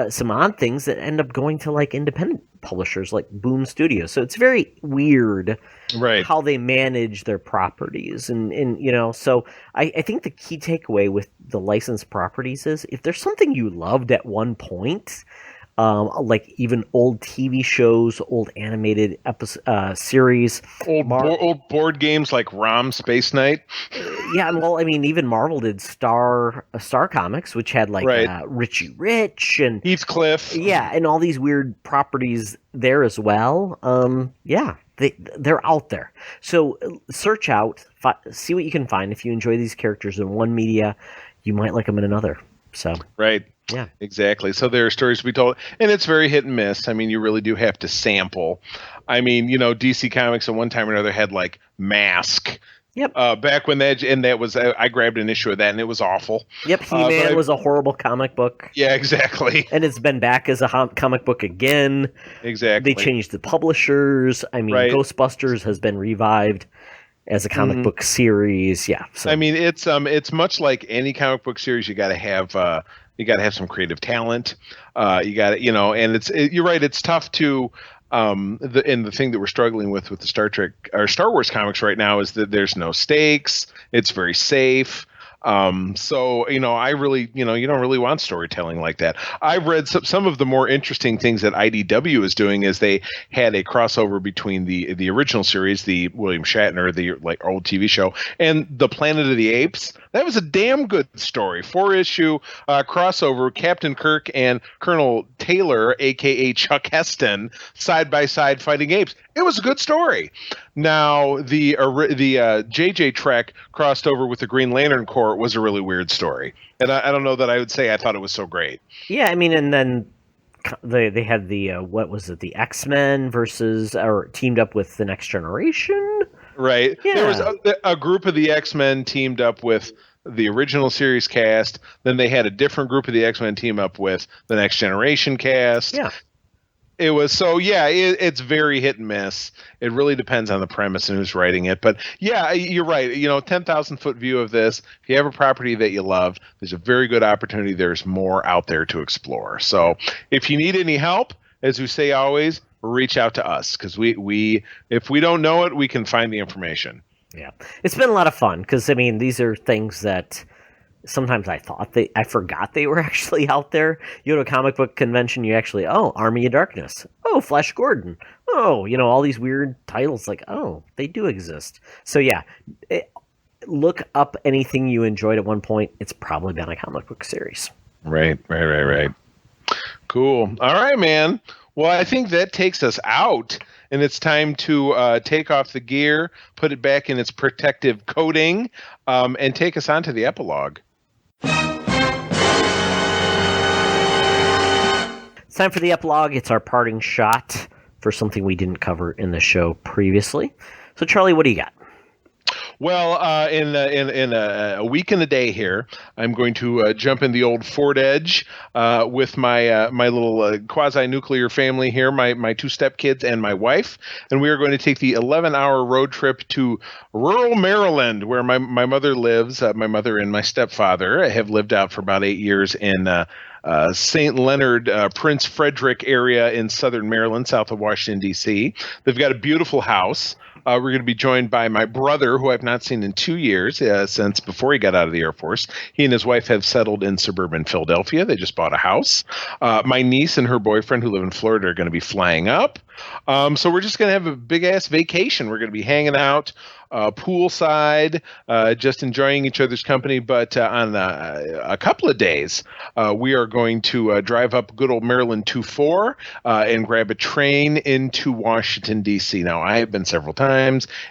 some odd things that end up going to like independent publishers like Boom Studios. So it's very weird how they manage their properties. And so I think the key takeaway with the licensed properties is if there's something you loved at one point, like even old TV shows, old animated series, old board games like ROM Space Knight. Even Marvel did Star Comics, which had Richie Rich and Heathcliff, and all these weird properties there as well. They're out there. So search out, see what you can find. If you enjoy these characters in one media, you might like them in another. So yeah, exactly. So there are stories to be told, and it's very hit and miss. I mean, you really do have to sample. I mean, DC Comics at one time or another had like Mask. Yep. Back when that was, I grabbed an issue of that, and it was awful. Yep. He-Man was a horrible comic book. Yeah, exactly. And it's been back as a comic book again. Exactly. They changed the publishers. I mean, Ghostbusters has been revived as a comic book series. Yeah. So. I mean, it's much like any comic book series. You got to have some creative talent. You got to, and you're right. It's tough to. The thing that we're struggling with the Star Trek or Star Wars comics right now is that there's no stakes. It's very safe. I really, you don't really want storytelling like that. I've read some of the more interesting things that IDW is doing is they had a crossover between the original series, the William Shatner, the old TV show, and the Planet of the Apes. That was a damn good story. 4-issue crossover, Captain Kirk and Colonel Taylor, a.k.a. Chuck Heston, side by side fighting apes. It was a good story. Now, the JJ Trek crossed over with the Green Lantern Corps was a really weird story. And I don't know that I would say I thought it was so great. Yeah, I mean, and then they had the, the X-Men or teamed up with the Next Generation? Right. Yeah. There was a group of the X-Men teamed up with the original series cast. Then they had a different group of the X-Men team up with the Next Generation cast. Yeah. It was it's very hit and miss. It really depends on the premise and who's writing it. But yeah, you're right. 10,000 foot view of this. If you have a property that you love, there's a very good opportunity. There's more out there to explore. So if you need any help, as we say always, reach out to us because we if we don't know it, we can find the information. Yeah, it's been a lot of fun because these are things that sometimes I forgot they were actually out there. You go to a comic book convention, you actually, Army of Darkness, Flash Gordon, all these weird titles they do exist. So yeah, look up anything you enjoyed at one point. It's probably been a comic book series. Right. Cool. All right, man. Well, I think that takes us out, and it's time to take off the gear, put it back in its protective coating, and take us on to the epilogue. It's time for the epilogue. It's our parting shot for something we didn't cover in the show previously. So, Charlie, what do you got? Well, in a week and a day here, I'm going to jump in the old Ford Edge with my little quasi-nuclear family here, my two stepkids and my wife, and we are going to take the 11-hour road trip to rural Maryland, where my mother lives. My mother and my stepfather have lived out for about 8 years in St. Leonard, Prince Frederick area in southern Maryland, south of Washington, D.C. They've got a beautiful house. We're going to be joined by my brother, who I've not seen in 2 years, since before he got out of the Air Force. He and his wife have settled in suburban Philadelphia. They just bought a house. My niece and her boyfriend, who live in Florida, are going to be flying up. So we're just going to have a big-ass vacation. We're going to be hanging out poolside, just enjoying each other's company. But on a couple of days, we are going to drive up good old Maryland 2-4 and grab a train into Washington, D.C. Now, I have been several times.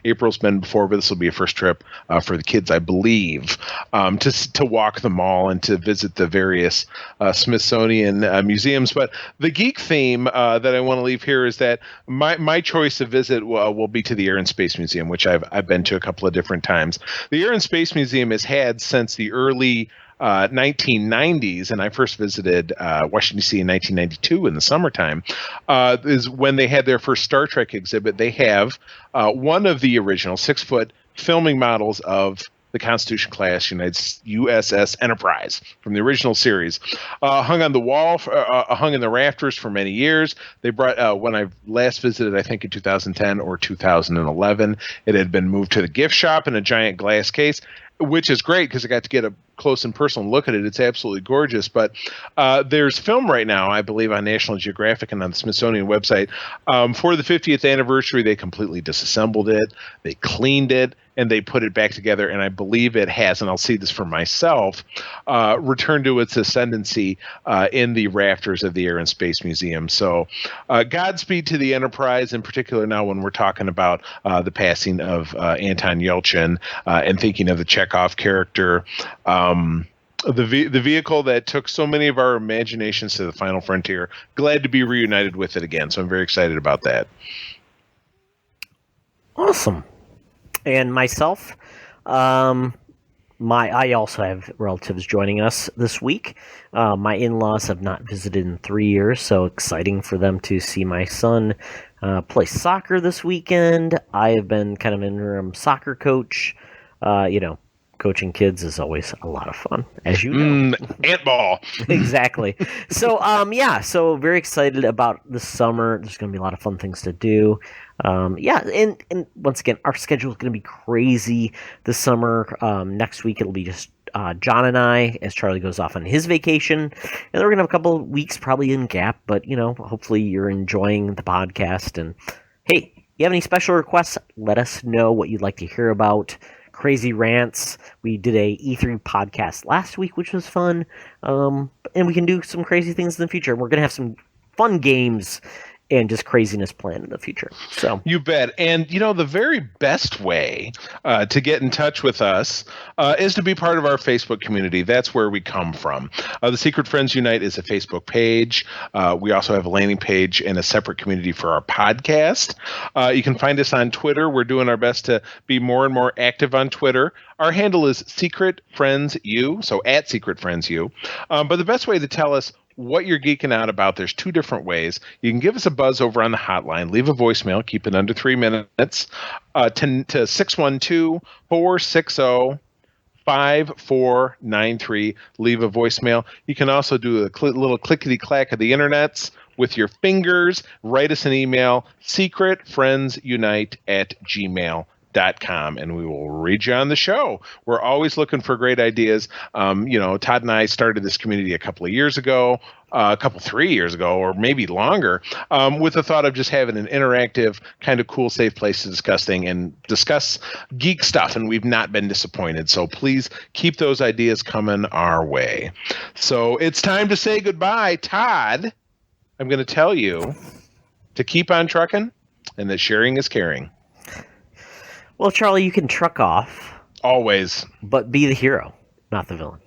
April's been before, but this will be a first trip for the kids, I believe, to walk the mall and to visit the various Smithsonian museums. But the geek theme that I want to leave here is that my choice of visit will be to the Air and Space Museum, which I've been to a couple of different times. The Air and Space Museum has had since the early 1990s, and I first visited Washington, D.C. in 1992 in the summertime, is when they had their first Star Trek exhibit. They have one of the original 6-foot filming models of the Constitution class USS Enterprise from the original series, hung on the wall, hung in the rafters for many years. They brought, when I last visited, I think in 2010 or 2011, it had been moved to the gift shop in a giant glass case, which is great because I got to get a close and personal look at it. It's absolutely gorgeous. But there's film right now, I believe, on National Geographic and on the Smithsonian website. For the 50th anniversary, they completely disassembled it. They cleaned it, and they put it back together. And I believe it has, and I'll see this for myself, returned to its ascendancy in the rafters of the Air and Space Museum. So Godspeed to the Enterprise, in particular now when we're talking about the passing of Anton Yelchin and thinking of the Chekhov character. The vehicle that took so many of our imaginations to the final frontier. Glad to be reunited with it again. So I'm very excited about that. Awesome. And myself, I also have relatives joining us this week. My in-laws have not visited in 3 years, so exciting for them to see my son play soccer this weekend. I have been kind of an interim soccer coach. Coaching kids is always a lot of fun, as you know. Ant ball. Exactly. So, so very excited about the summer. There's going to be a lot of fun things to do. And once again, our schedule is going to be crazy this summer. Next week, it'll be just John and I, as Charlie goes off on his vacation. And then we're going to have a couple of weeks probably in gap, but, hopefully you're enjoying the podcast. And, hey, you have any special requests? Let us know what you'd like to hear about. Crazy rants. We did a E3 podcast last week, which was fun. And we can do some crazy things in the future. We're going to have some fun games and just craziness planned in the future. So you bet. And, the very best way to get in touch with us is to be part of our Facebook community. That's where we come from. The Secret Friends Unite is a Facebook page. We also have a landing page and a separate community for our podcast. You can find us on Twitter. We're doing our best to be more and more active on Twitter. Our handle is Secret Friends U, so at Secret Friends U. But the best way to tell us what you're geeking out about, there's two different ways. You can give us a buzz over on the hotline. Leave a voicemail. Keep it under 3 minutes to 612-460-5493. Leave a voicemail. You can also do a little clickety-clack of the internets with your fingers. Write us an email, secretfriendsunite@gmail.com. And we will read you on the show. We're always looking for great ideas. Todd and I started this community a couple of years ago, 3 years ago, or maybe longer, with the thought of just having an interactive, kind of cool, safe place to discuss geek stuff, and we've not been disappointed. So please keep those ideas coming our way. So it's time to say goodbye. Todd, I'm going to tell you to keep on trucking and that sharing is caring. Well, Charlie, you can truck off. Always. But be the hero, not the villain.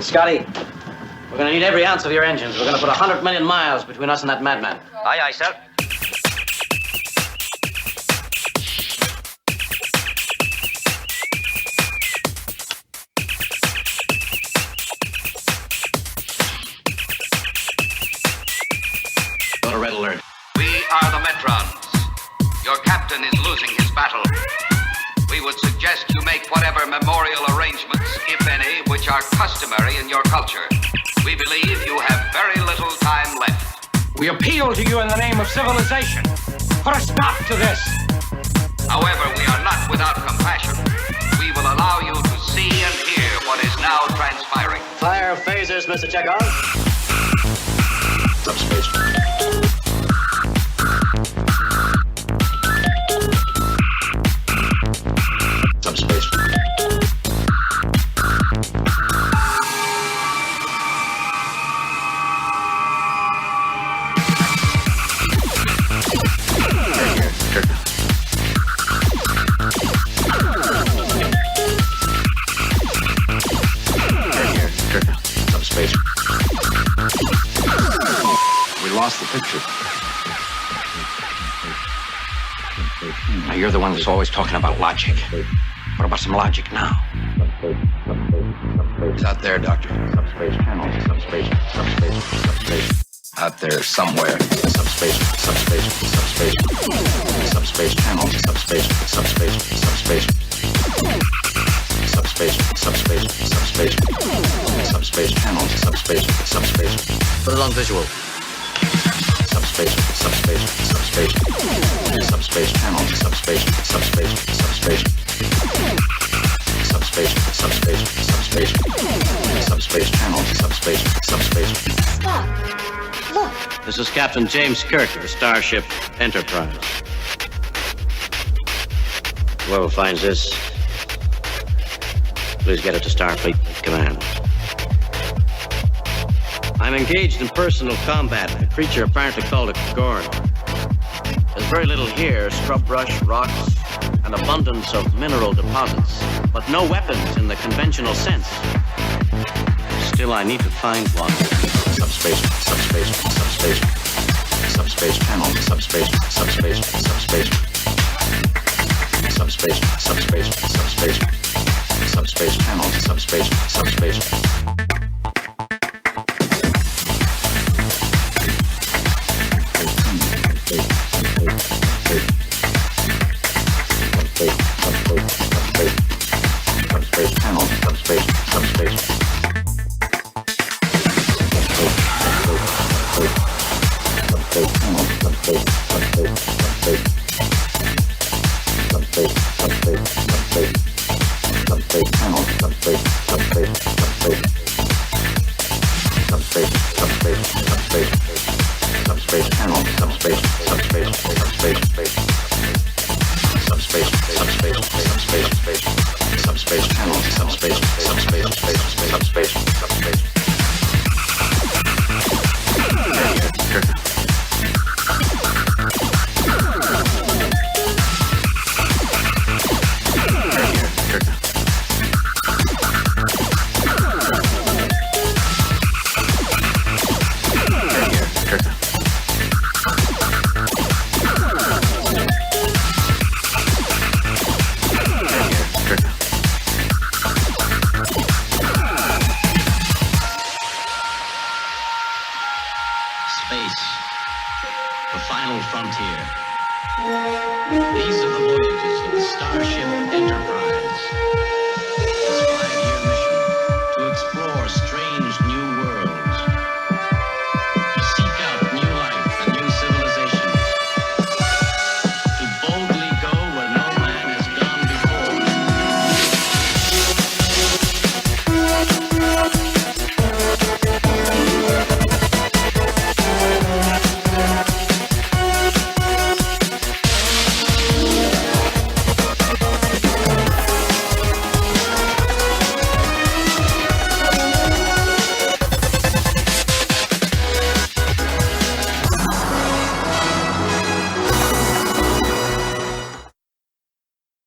Scotty, we're going to need every ounce of your engines. We're going to put 100 million miles between us and that madman. Aye, aye, sir. captain is losing his battle. We would suggest you make whatever memorial arrangements, if any, which are customary in your culture. We believe you have very little time left. We appeal to you in the name of civilization. Put a stop to this. However, we are not without compassion. We will allow you to see and hear what is now transpiring. Fire phasers, Mr. Chekhov. Subspace. Subspace. Subspace. We lost the picture. Now, you're the one that's always talking about logic. What about some logic now? It's out there, Doctor. Subspace channel. Subspace. Subspace. Subspace. Out there somewhere. Subspace. Subspace. Subspace. Subspace channel. Subspace. Subspace. Subspace. Subspace. Subspace. Subspace. Subspace channel. Subspace. Subspace. Put it on visual. Subspace. Subspace. Subspace. Subspace channel. Subspace. Subspace. Subspace. Subspace. Subspace. Subspace. Subspace channel. Subspace. Subspace. Stop. Look. This is Captain James Kirk of Starship Enterprise. Whoever finds this, please get it to Starfleet Command. I'm engaged in personal combat with a creature apparently called a Gorn. There's very little here, scrub brush, rocks, an abundance of mineral deposits, but no weapons in the conventional sense. Still, I need to find one. Subspace, subspace, subspace, subspace channel, subspace, subspace, subspace, subspace, subspace, subspace, subspace channel, subspace, subspace. Subspace channel, subspace, subspace. Space, the final frontier. These are